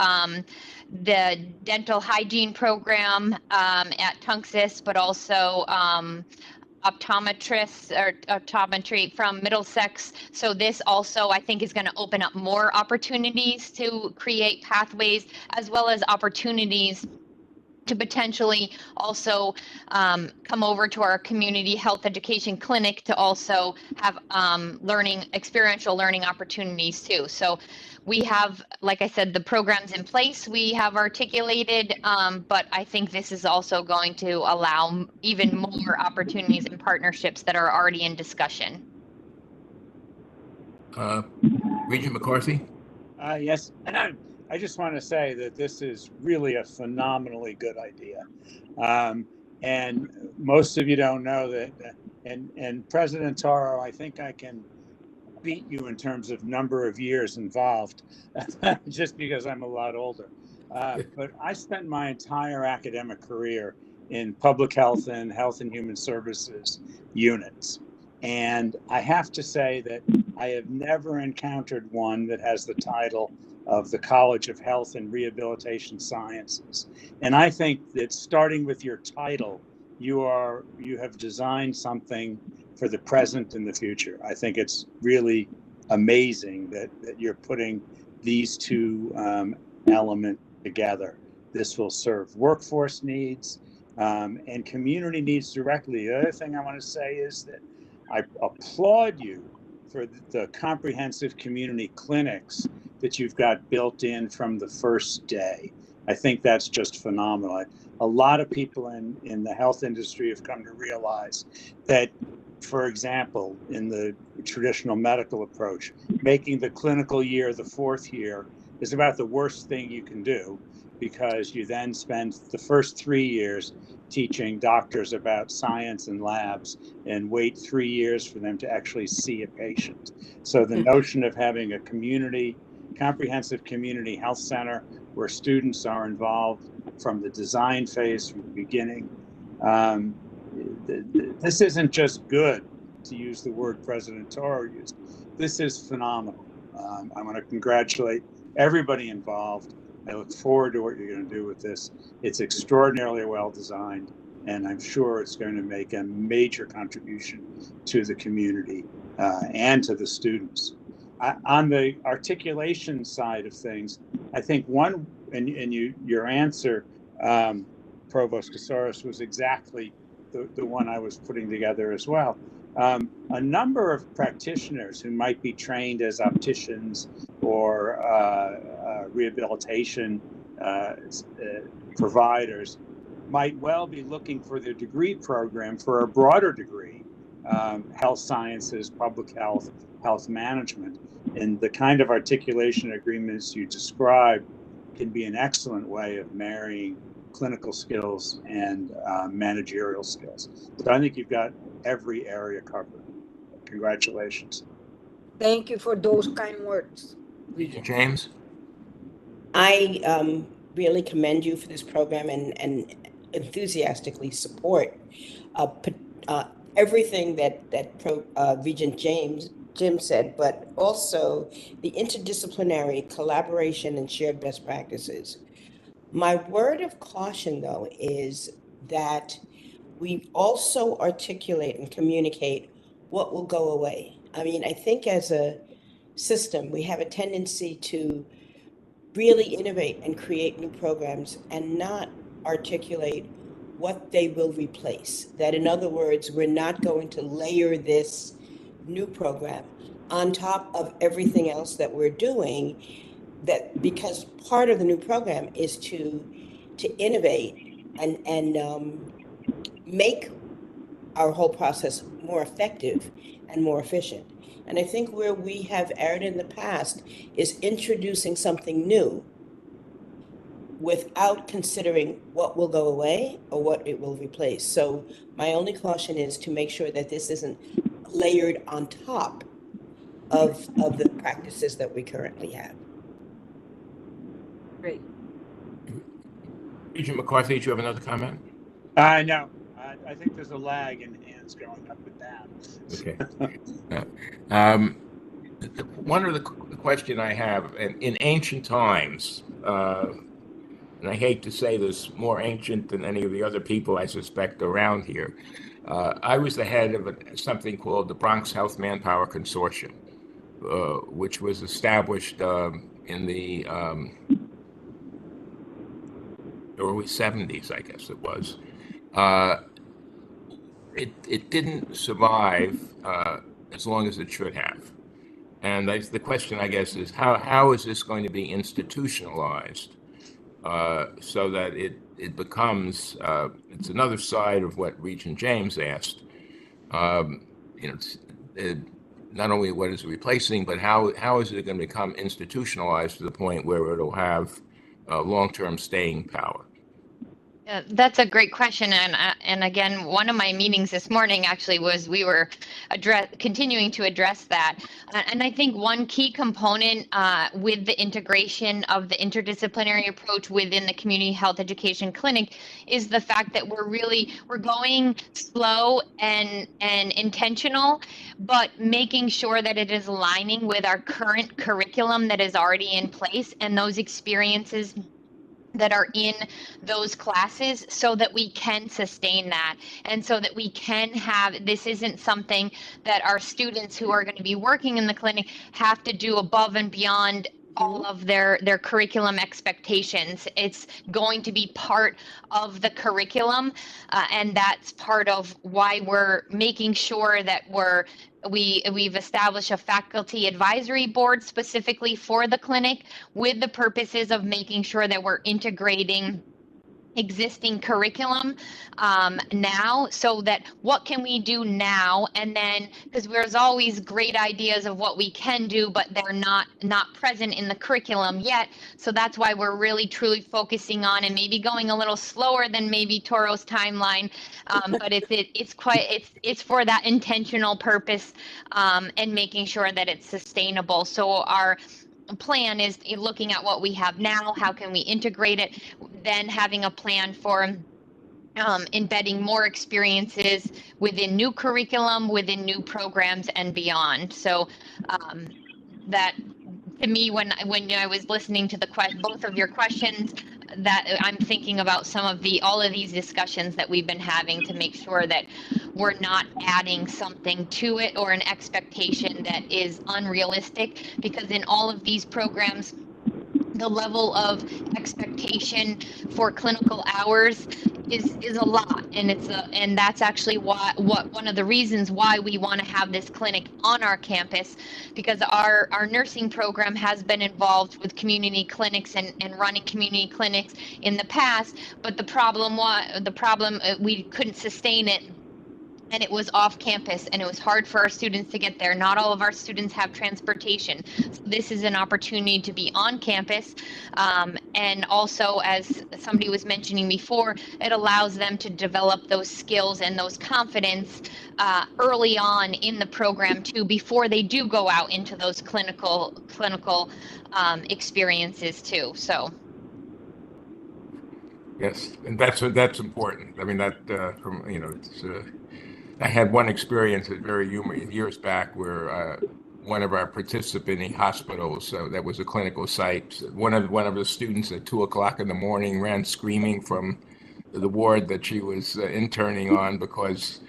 the dental hygiene program at Tunxis, but also optometrists or optometry from Middlesex. So this also, I think, is going to open up more opportunities to create pathways, as well as opportunities to potentially also come over to our community health education clinic to also have experiential learning opportunities too. So we have, like I said, the programs in place we have articulated, but I think this is also going to allow even more opportunities and partnerships that are already in discussion. Regent McCarthy? Yes. I just want to say that this is really a phenomenally good idea. And most of you don't know that, and President Toro, I think I can beat you in terms of number of years involved, just because I'm a lot older. But I spent my entire academic career in public health and health and human services units. And I have to say that I have never encountered one that has the title of the College of Health and Rehabilitation Sciences. And I think that starting with your title, you have designed something for the present and the future. I think it's really amazing that you're putting these two elements together. This will serve workforce needs and community needs directly. The other thing I want to say is that I applaud you for the comprehensive community clinics that you've got built in from the first day. I think that's just phenomenal. A lot of people in the health industry have come to realize that, for example, in the traditional medical approach, making the clinical year the fourth year is about the worst thing you can do, because you then spend the first 3 years teaching doctors about science and labs and wait 3 years for them to actually see a patient. So the notion of having a comprehensive community health center where students are involved from the design phase, from the beginning, this isn't just good, to use the word President Toro used. This is phenomenal. I want to congratulate everybody involved. I look forward to what you're going to do with this. It's extraordinarily well designed, and I'm sure it's going to make a major contribution to the community and to the students. On the articulation side of things, I think one, and your answer, Provost Casares, was exactly the one I was putting together as well. A number of practitioners who might be trained as opticians or rehabilitation providers might well be looking for their degree program for a broader degree, health sciences, public health, health management. And the kind of articulation agreements you described can be an excellent way of marrying clinical skills and managerial skills. So I think you've got every area covered. Congratulations. Thank you for those kind words. Regent James? I really commend you for this program and enthusiastically support everything that Regent Jim said, but also the interdisciplinary collaboration and shared best practices. My word of caution, though, is that we also articulate and communicate what will go away. I mean, I think as a system, we have a tendency to really innovate and create new programs and not articulate what they will replace. That, in other words, we're not going to layer this new program on top of everything else that we're doing, that because part of the new program is to innovate and make our whole process more effective and more efficient. And I think where we have erred in the past is introducing something new without considering what will go away or what it will replace. So my only caution is to make sure that this isn't layered on top of the practices that we currently have. Great. Regent McCarthy, do you have another comment? No. I think there's a lag in hands going up and down. Okay. One of the question I have, in ancient times, and I hate to say this, more ancient than any of the other people I suspect around here, I was the head of something called the Bronx Health Manpower Consortium, which was established in the early 70s, I guess it was. It didn't survive as long as it should have. And the question, I guess, is how is this going to be institutionalized so that it becomes, it's another side of what Regent James asked. Not only what is it replacing, but how is it going to become institutionalized to the point where it'll have long-term staying power? That's a great question, and again, one of my meetings this morning actually was we were continuing to address that, and I think one key component with the integration of the interdisciplinary approach within the community health education clinic is the fact that we're going slow and intentional, but making sure that it is aligning with our current curriculum that is already in place and those experiences that are in those classes so that we can sustain that and so that we can have, this isn't something that our students who are going to be working in the clinic have to do above and beyond all of their curriculum expectations. It's going to be part of the curriculum, and that's part of why we're making sure that we've established a faculty advisory board specifically for the clinic with the purposes of making sure that we're integrating existing curriculum now, so that what can we do now, and then because there's always great ideas of what we can do, but they're not present in the curriculum yet. So that's why we're really truly focusing on, and maybe going a little slower than maybe Toro's timeline, but it's for that intentional purpose, and making sure that it's sustainable. So our plan is looking at what we have now, how can we integrate it, then having a plan for embedding more experiences within new curriculum, within new programs, and beyond. So that, to me, when I was listening to both of your questions, that I'm thinking about all of these discussions that we've been having to make sure that we're not adding something to it or an expectation that is unrealistic, because in all of these programs, the level of expectation for clinical hours is a lot, and that's actually one of the reasons why we want to have this clinic on our campus, because our nursing program has been involved with community clinics and running community clinics in the past, but the problem we couldn't sustain it, and it was off campus, and it was hard for our students to get there. Not all of our students have transportation. So this is an opportunity to be on campus. And also, as somebody was mentioning before, it allows them to develop those skills and those confidence early on in the program too, before they do go out into those clinical experiences too. So. Yes, and that's important. I mean, that it's. I had one experience very years back where one of our participating hospitals that was a clinical site. One of the students at 2:00 in the morning ran screaming from the ward that she was interning on because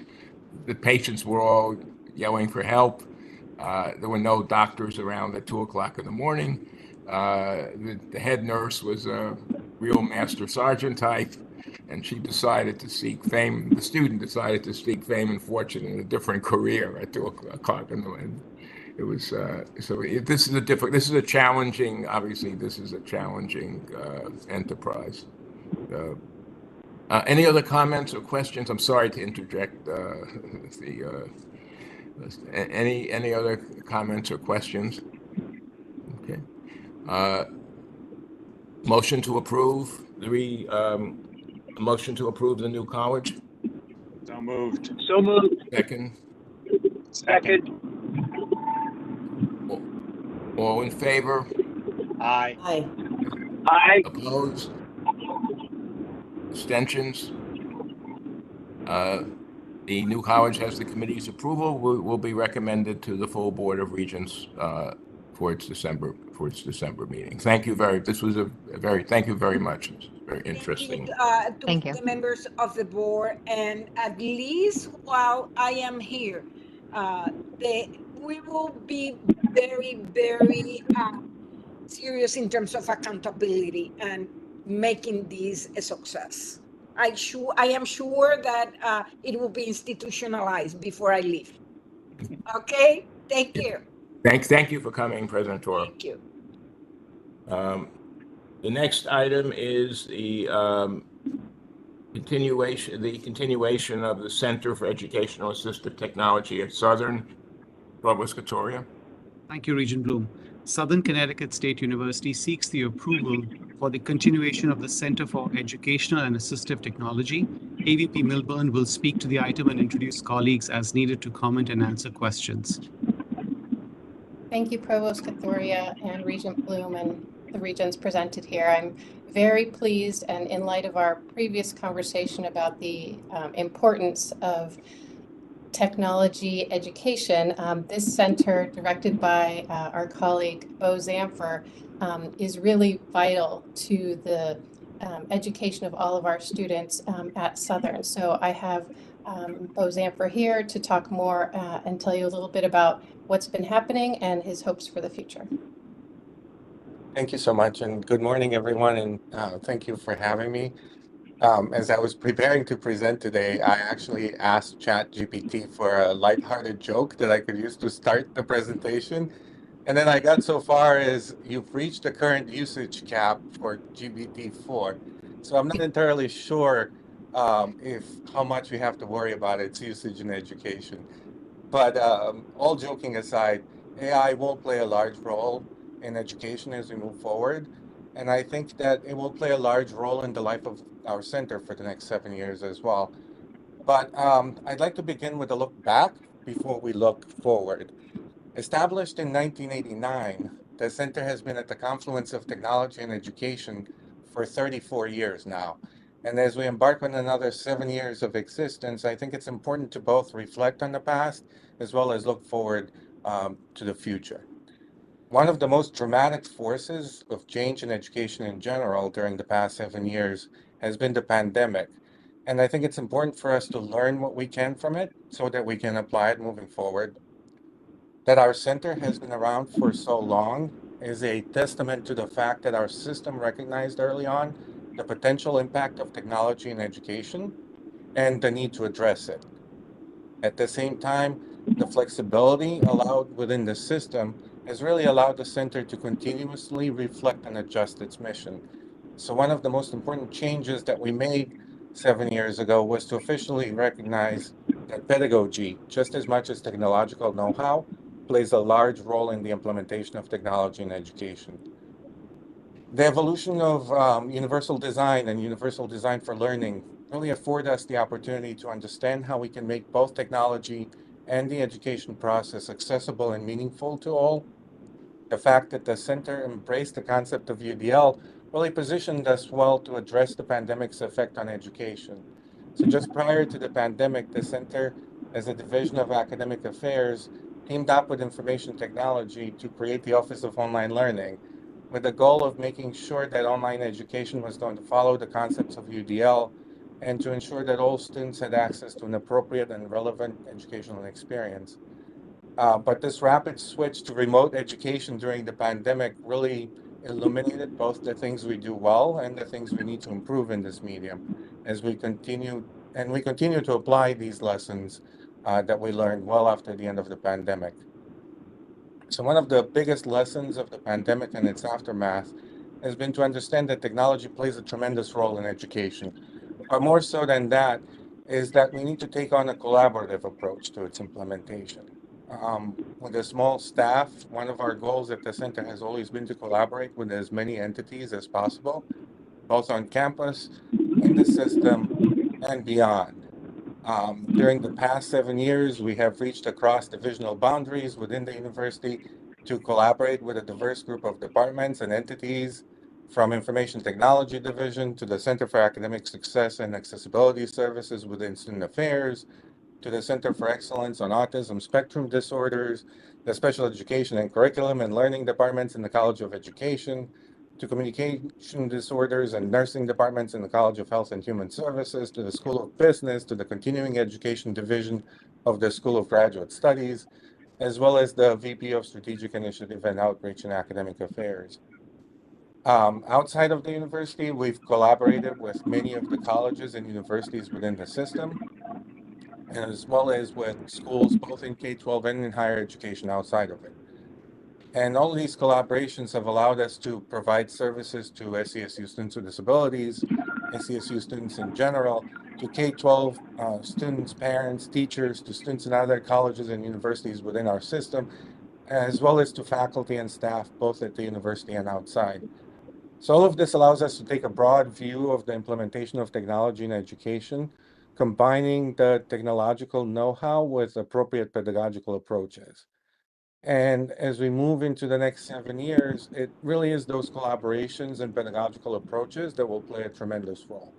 the patients were all yelling for help. There were no doctors around at 2:00 in the morning. The head nurse was a real master sergeant type. And she decided to seek fame. The student decided to seek fame and fortune in a different career at 2:00 in the morning. It was this is a challenging. Obviously, this is a challenging enterprise. Any other comments or questions? I'm sorry to interject. Any other comments or questions? Okay. Motion to approve motion to approve the new college. So moved. So moved. Second. All in favor? Aye. Aye. Aye. Opposed? Abstentions? The new college has the committee's approval, will be recommended to the full Board of Regents for its December meeting. Thank you very. This was thank you very much. It's very interesting. Thank you. To the members of the board, and at least while I am here, we will be very, very serious in terms of accountability and making this a success. I am sure that it will be institutionalized before I leave. Okay, thank you. Thank you for coming, President Toro. Thank you. The next item is the continuation of the Center for Educational Assistive Technology at Southern. Provost Katoria. Thank you, Regent Bloom. Southern Connecticut State University seeks the approval for the continuation of the Center for Educational and Assistive Technology. AVP Milburn will speak to the item and introduce colleagues as needed to comment and answer questions. Thank you, Provost Kathoria and Regent Bloom and the regents presented here. I'm very pleased, and in light of our previous conversation about the importance of technology education, this center, directed by our colleague Bo Zamfer, is really vital to the education of all of our students at Southern. So I have Bo Zamfer here to talk more and tell you a little bit about what's been happening and his hopes for the future. Thank you so much, and good morning, everyone, and thank you for having me. As I was preparing to present today, I actually asked ChatGPT for a lighthearted joke that I could use to start the presentation. And then I got so far as you've reached the current usage cap for GPT-4. So I'm not entirely sure if how much we have to worry about its usage in education. But all joking aside, AI will play a large role in education as we move forward. And I think that it will play a large role in the life of our center for the next 7 years as well. But I'd like to begin with a look back before we look forward. Established in 1989, the center has been at the confluence of technology and education for 34 years now. And as we embark on another 7 years of existence, I think it's important to both reflect on the past as well as look forward to the future. One of the most dramatic forces of change in education in general during the past 7 years has been the pandemic. And I think it's important for us to learn what we can from it so that we can apply it moving forward. That our center has been around for so long is a testament to the fact that our system recognized early on the potential impact of technology in education and the need to address it. At the same time, the flexibility allowed within the system has really allowed the center to continuously reflect and adjust its mission. So one of the most important changes that we made 7 years ago was to officially recognize that pedagogy, just as much as technological know-how, plays a large role in the implementation of technology in education. The evolution of universal design and universal design for learning really afford us the opportunity to understand how we can make both technology and the education process accessible and meaningful to all. The fact that the center embraced the concept of UDL really positioned us well to address the pandemic's effect on education. So just prior to the pandemic, the center, as a division of academic affairs, teamed up with information technology to create the Office of Online Learning, with the goal of making sure that online education was going to follow the concepts of UDL and to ensure that all students had access to an appropriate and relevant educational experience. But this rapid switch to remote education during the pandemic really illuminated both the things we do well and the things we need to improve in this medium as we continue to apply these lessons that we learned well after the end of the pandemic. So one of the biggest lessons of the pandemic and its aftermath has been to understand that technology plays a tremendous role in education. But more so than that is that we need to take on a collaborative approach to its implementation. With a small staff, one of our goals at the center has always been to collaborate with as many entities as possible, both on campus, in the system, and beyond. During the past 7 years, we have reached across divisional boundaries within the university to collaborate with a diverse group of departments and entities, from Information Technology Division to the Center for Academic Success and Accessibility Services within Student Affairs, to the Center for Excellence on Autism Spectrum Disorders, the Special Education and Curriculum and Learning Departments in the College of Education, to Communication Disorders and Nursing Departments in the College of Health and Human Services, to the School of Business, to the Continuing Education Division of the School of Graduate Studies, as well as the VP of Strategic Initiative and Outreach and Academic Affairs. Outside of the university, we've collaborated with many of the colleges and universities within the system, as well as with schools both in K-12 and in higher education outside of it. And all of these collaborations have allowed us to provide services to SCSU students with disabilities, SCSU students in general, to K-12 students, parents, teachers, to students in other colleges and universities within our system, as well as to faculty and staff, both at the university and outside. So all of this allows us to take a broad view of the implementation of technology in education, combining the technological know-how with appropriate pedagogical approaches. And as we move into the next 7 years, it really is those collaborations and pedagogical approaches that will play a tremendous role.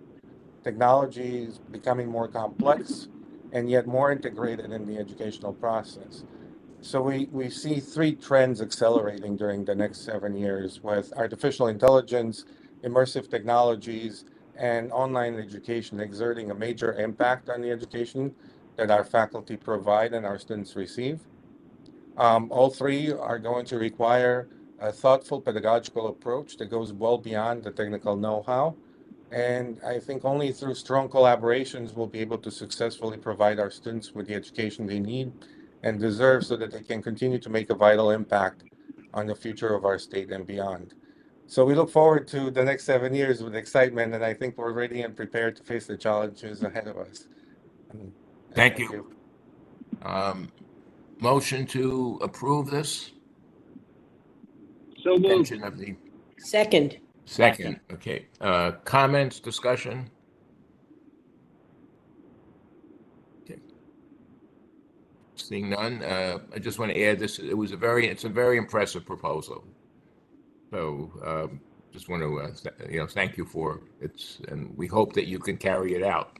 Technology is becoming more complex and yet more integrated in the educational process. So we see three trends accelerating during the next 7 years with artificial intelligence, immersive technologies, and online education exerting a major impact on the education that our faculty provide and our students receive. All three are going to require a thoughtful pedagogical approach that goes well beyond the technical know-how. And I think only through strong collaborations we'll be able to successfully provide our students with the education they need and deserve so that they can continue to make a vital impact on the future of our state and beyond. So we look forward to the next 7 years with excitement, and I think we're ready and prepared to face the challenges ahead of us. Thank you. Motion to approve this? So moved. Of the Second. Second, okay. Comments, discussion? Okay. Seeing none, I just want to add this, it's a very impressive proposal. So just want to, thank you for it, and we hope that you can carry it out.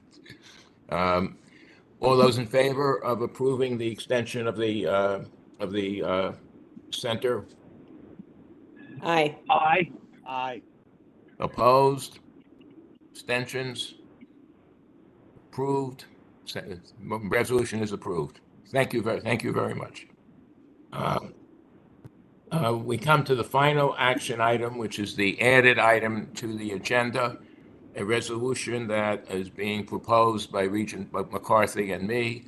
All those in favor of approving the extension of the center? Aye. Aye. Aye. Opposed? Abstentions? Approved? Resolution is approved. Thank you very much. We come to the final action item, which is the added item to the agenda, a resolution that is being proposed by Regent McCarthy and me.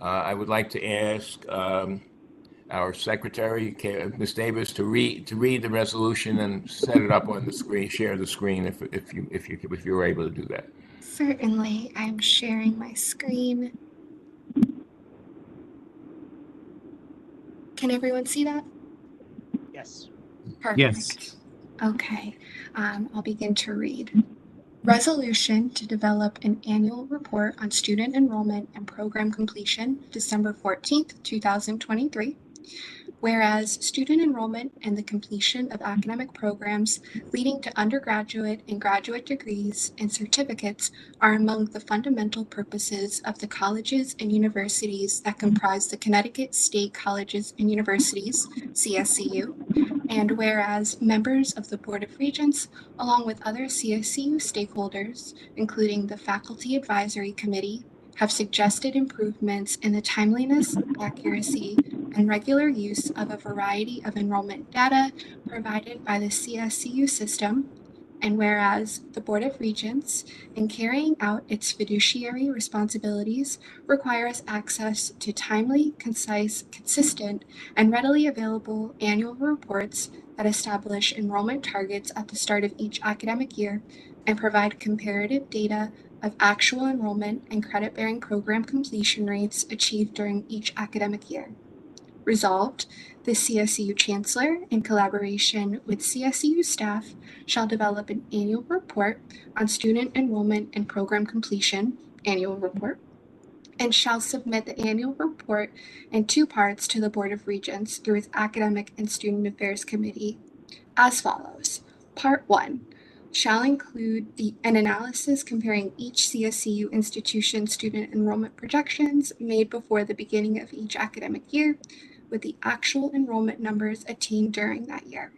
I would like to ask our secretary, Ms. Davis, to read the resolution and set it up on the screen, share the screen if you're able to do that. Certainly, I'm sharing my screen. Can everyone see that? Yes. Perfect. Yes. Okay, I'll begin to read. Resolution to develop an annual report on student enrollment and program completion, December 14th, 2023. Whereas student enrollment and the completion of academic programs leading to undergraduate and graduate degrees and certificates are among the fundamental purposes of the colleges and universities that comprise the Connecticut State Colleges and Universities, CSCU, and whereas members of the Board of Regents, along with other CSCU stakeholders, including the Faculty Advisory Committee, have suggested improvements in the timeliness, accuracy, and regular use of a variety of enrollment data provided by the CSCU system, and whereas the Board of Regents, in carrying out its fiduciary responsibilities, requires access to timely, concise, consistent, and readily available annual reports that establish enrollment targets at the start of each academic year and provide comparative data of actual enrollment and credit-bearing program completion rates achieved during each academic year. Resolved, the CSCU Chancellor, in collaboration with CSCU staff, shall develop an annual report on student enrollment and program completion, annual report, and shall submit the annual report in 2 parts to the Board of Regents through its Academic and Student Affairs Committee as follows. Part 1. shall include an analysis comparing each CSCU institution student enrollment projections made before the beginning of each academic year with the actual enrollment numbers attained during that year.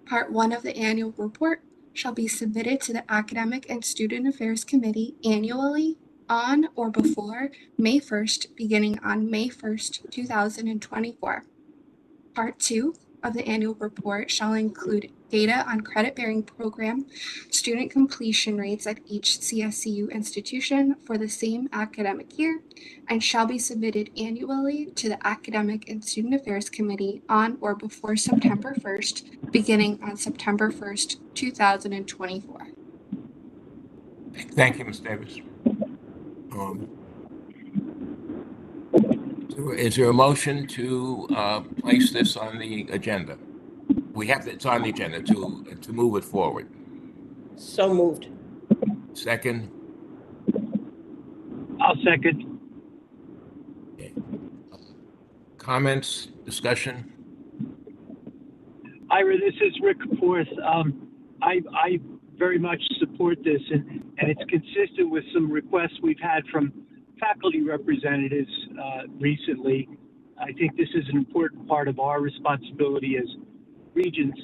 Part 1 of the annual report shall be submitted to the Academic and Student Affairs Committee annually on or before May 1st, beginning on May 1st, 2024. Part 2 of the annual report shall include data on credit-bearing program student completion rates at each CSCU institution for the same academic year and shall be submitted annually to the Academic and Student Affairs Committee on or before September 1st, beginning on September 1st, 2024. Thank you, Ms. Davis. Is there a motion to place this on the agenda? It's on the agenda to move it forward. So moved. Second? I'll second. Okay. Comments, discussion? Ira, this is Rick Forth. I very much support this, and it's consistent with some requests we've had from faculty representatives recently. I think this is an important part of our responsibility as Regents.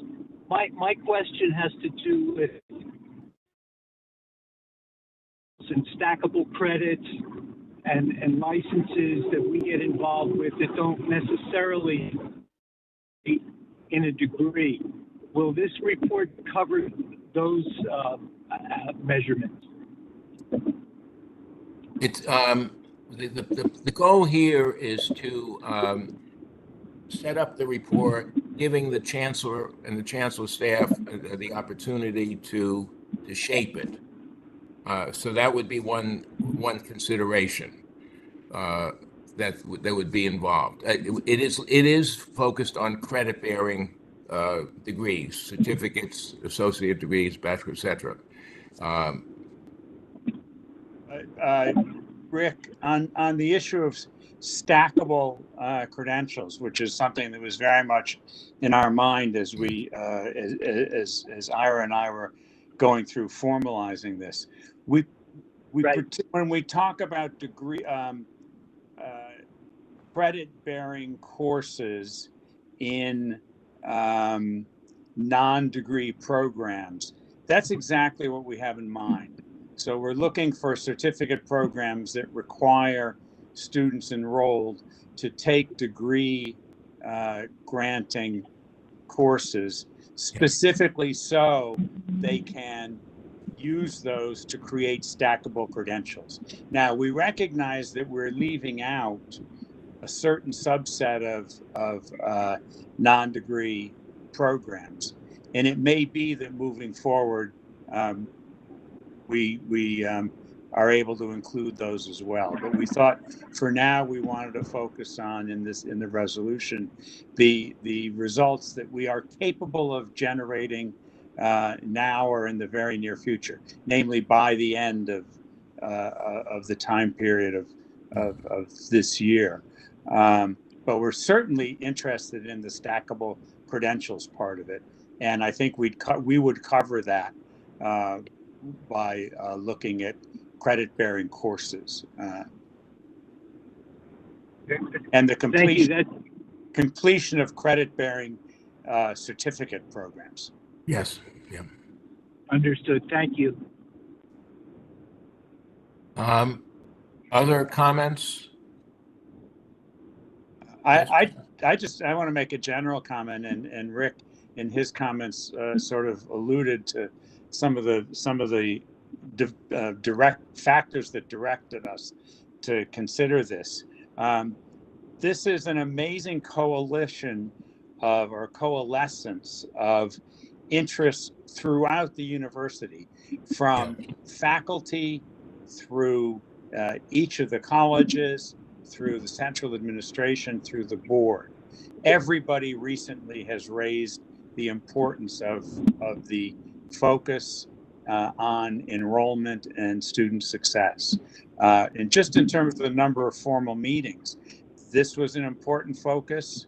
My question has to do with some stackable credits and licenses that we get involved with that don't necessarily in a degree. Will this report cover those measurements? It's the goal here is to set up the report, giving the chancellor and the chancellor staff the opportunity to shape it. So that would be one consideration that would be involved. It is focused on credit-bearing degrees, certificates, associate degrees, bachelor, etc. Rick, on the issue of stackable credentials, which is something that was very much in our mind as we, as Ira and I were going through formalizing this, right. When we talk about degree credit-bearing courses in non-degree programs, that's exactly what we have in mind. So we're looking for certificate programs that require students enrolled to take degree granting courses, specifically so they can use those to create stackable credentials. Now, we recognize that we're leaving out a certain subset of non-degree programs, and it may be that moving forward, we are able to include those as well. But we thought for now we wanted to focus on in the resolution the results that we are capable of generating now or in the very near future, namely by the end of the time period of this year. But we're certainly interested in the stackable credentials part of it, and I think we would cover that by looking at credit-bearing courses and the completion of credit-bearing certificate programs. Yes. Yeah. Understood. Thank you. Other comments? I want to make a general comment, and Rick, in his comments, sort of alluded to some of the direct factors that directed us to consider this. This is an amazing coalition or coalescence of interests throughout the university, from faculty through each of the colleges, through the central administration, through the board. Everybody recently has raised the importance of the focus on enrollment and student success. And just in terms of the number of formal meetings, this was an important focus.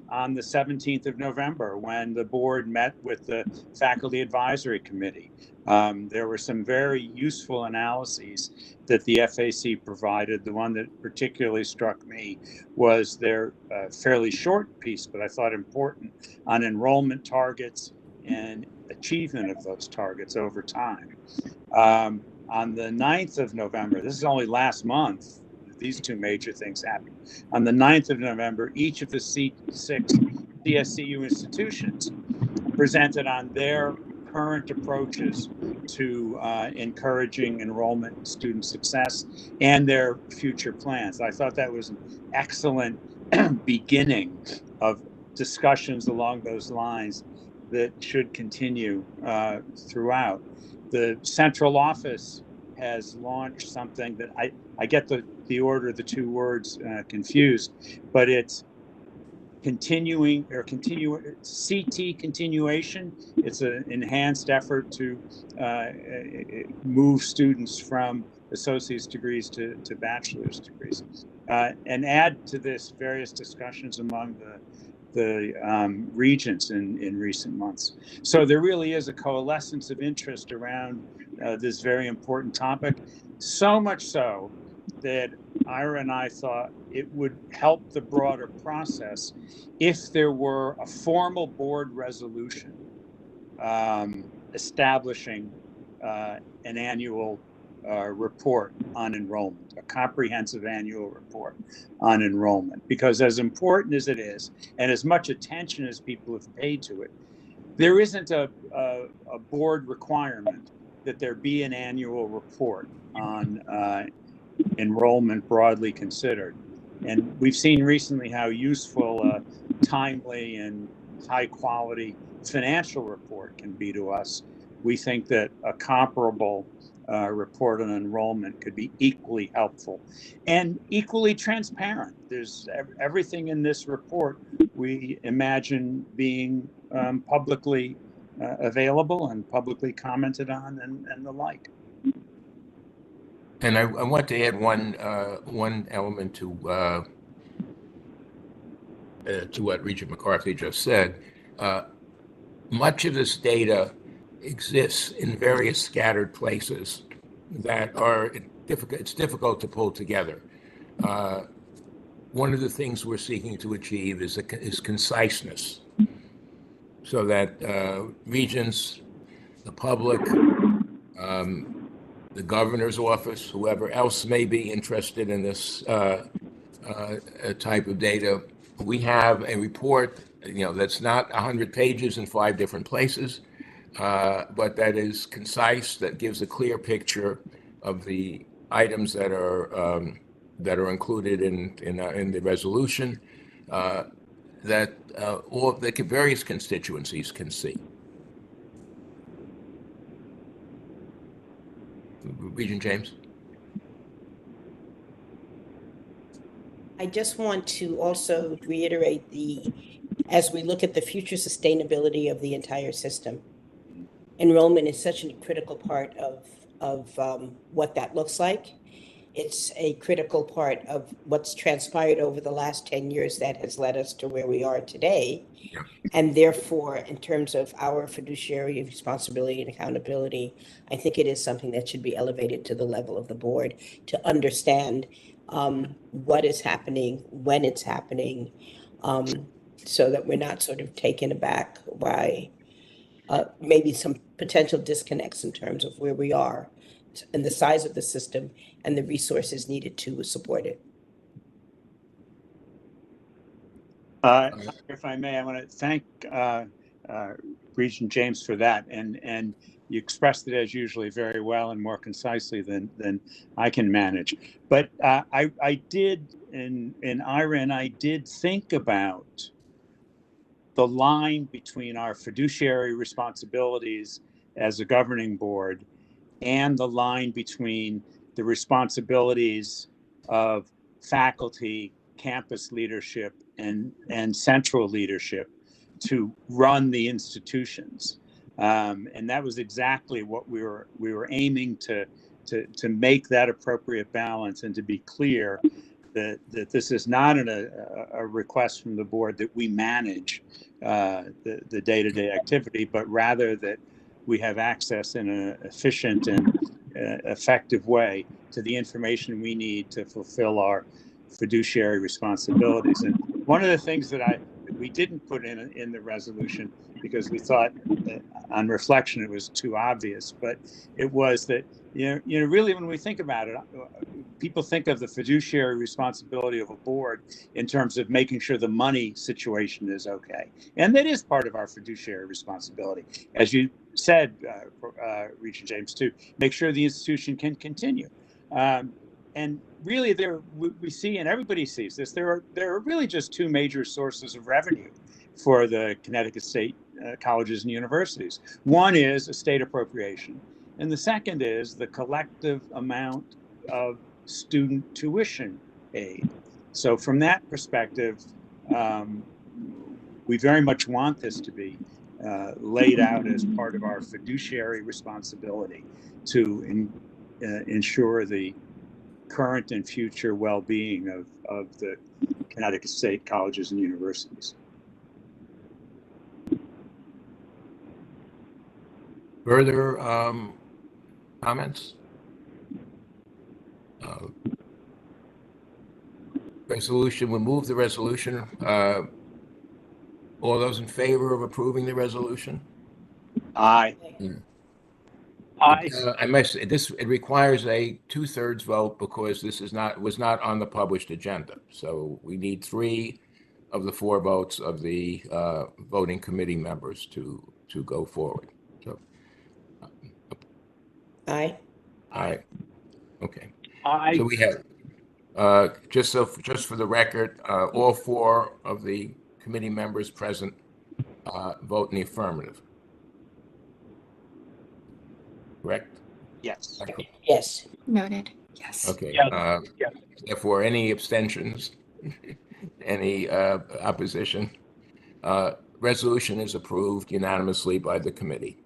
on the 17th of November when the board met with the Faculty Advisory Committee. There were some very useful analyses that the FAC provided. The one that particularly struck me was their fairly short piece, but I thought important, on enrollment targets and achievement of those targets over time. On the 9th of November, this is only last month, these two major things happened. On the 9th of November, each of the 6 CSCU institutions presented on their current approaches to encouraging enrollment and student success and their future plans. I thought that was an excellent beginning of discussions along those lines that should continue throughout. The central office has launched something that I get the order of the two words confused, but it's continuing or CT continuation. It's an enhanced effort to move students from associate's degrees to bachelor's degrees, and add to this various discussions among the regents in recent months. So there really is a coalescence of interest around this very important topic, so much so that Ira and I thought it would help the broader process if there were a formal board resolution establishing an annual report on enrollment, a comprehensive annual report on enrollment. Because as important as it is, and as much attention as people have paid to it, there isn't a board requirement that there be an annual report on enrollment broadly considered. And we've seen recently how useful timely and high quality financial report can be to us. We think that a comparable report on enrollment could be equally helpful and equally transparent. There's everything in this report we imagine being publicly available and publicly commented on and the like. And I want to add one element to what Regent McCarthy just said. Much of this data exists in various scattered places that are difficult. It's difficult to pull together. One of the things we're seeking to achieve is conciseness, so that regents, the public, the governor's office, whoever else may be interested in this type of data, we have a report, that's not 100 pages in 5 different places, but that is concise, that gives a clear picture of the items that are included in the resolution, that all the various constituencies can see. Regent James. I just want to also reiterate as we look at the future sustainability of the entire system, enrollment is such a critical part of what that looks like. It's a critical part of what's transpired over the last 10 years that has led us to where we are today. Yeah. And therefore, in terms of our fiduciary responsibility and accountability, I think it is something that should be elevated to the level of the board to understand what is happening, when it's happening, so that we're not sort of taken aback by maybe some potential disconnects in terms of where we are and the size of the system and the resources needed to support it. If I may, I want to thank Regent James for that, and you expressed it as usually very well and more concisely than I can manage. But I did, in Ira and I did think about the line between our fiduciary responsibilities as a governing board and the line between the responsibilities of faculty, campus leadership, and central leadership to run the institutions. And that was exactly what we were aiming to make that appropriate balance, and to be clear that this is not a request from the board that we manage the day-to-day activity, but rather that we have access in an efficient and effective way to the information we need to fulfill our fiduciary responsibilities. And one of the things that we didn't put in the resolution, because we thought on reflection it was too obvious, but it was that really when we think about it, people think of the fiduciary responsibility of a board in terms of making sure the money situation is okay, and that is part of our fiduciary responsibility, as you said, Regent James, to make sure the institution can continue. And really, we see, and everybody sees this, there are really just two major sources of revenue for the Connecticut State colleges and universities. One is a state appropriation, and the second is the collective amount of student tuition aid. So from that perspective, we very much want this to be laid out as part of our fiduciary responsibility to ensure the current and future well-being of the Connecticut State colleges and universities. Further comments? Resolution, we'll move the resolution. All those in favor of approving the resolution? Aye. Aye. I must say, it requires a 2/3 vote because this was not on the published agenda. So we need 3 of the 4 votes of the voting committee members to go forward. So, Aye. aye. Okay. Aye. So we have just for the record, all 4 of the committee members present vote in the affirmative. Correct? Yes. Yes. Noted. Yes. Okay. Yes. Yes. Therefore, any abstentions, any opposition, resolution is approved unanimously by the committee.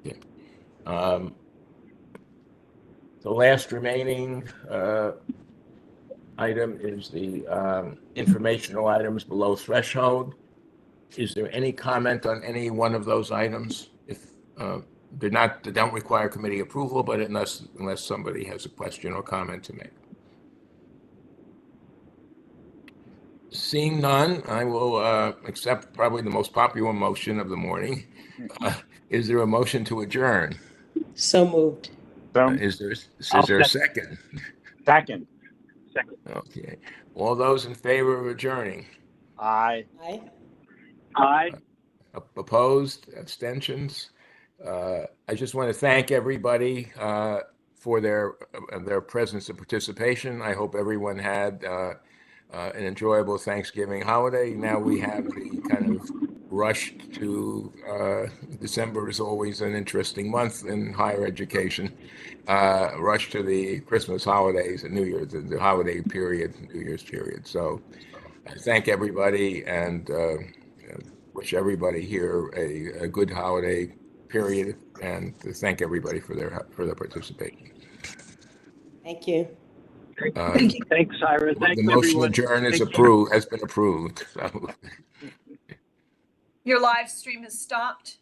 Okay. The last remaining item is the informational items below threshold. Is there any comment on any one of those items? If they don't require committee approval, but unless somebody has a question or comment to make. Seeing none, I will accept probably the most popular motion of the morning. Is there a motion to adjourn? So moved. Is there a second? Second. Okay. All those in favor of adjourning? Aye. Aye. Aye. Opposed? Abstentions? I just want to thank everybody for their presence and participation. I hope everyone had an enjoyable Thanksgiving holiday. Now we have the kind of rush to December is always an interesting month in higher education. Rush to the Christmas holidays and New Year's, the holiday period, New Year's period. So I thank everybody and wish everybody here a good holiday period, and to thank everybody for their participation. Thank you. Thanks, Ira. Thanks, the motion everyone. adjourn is Take approved, has been approved. So. Your live stream has stopped.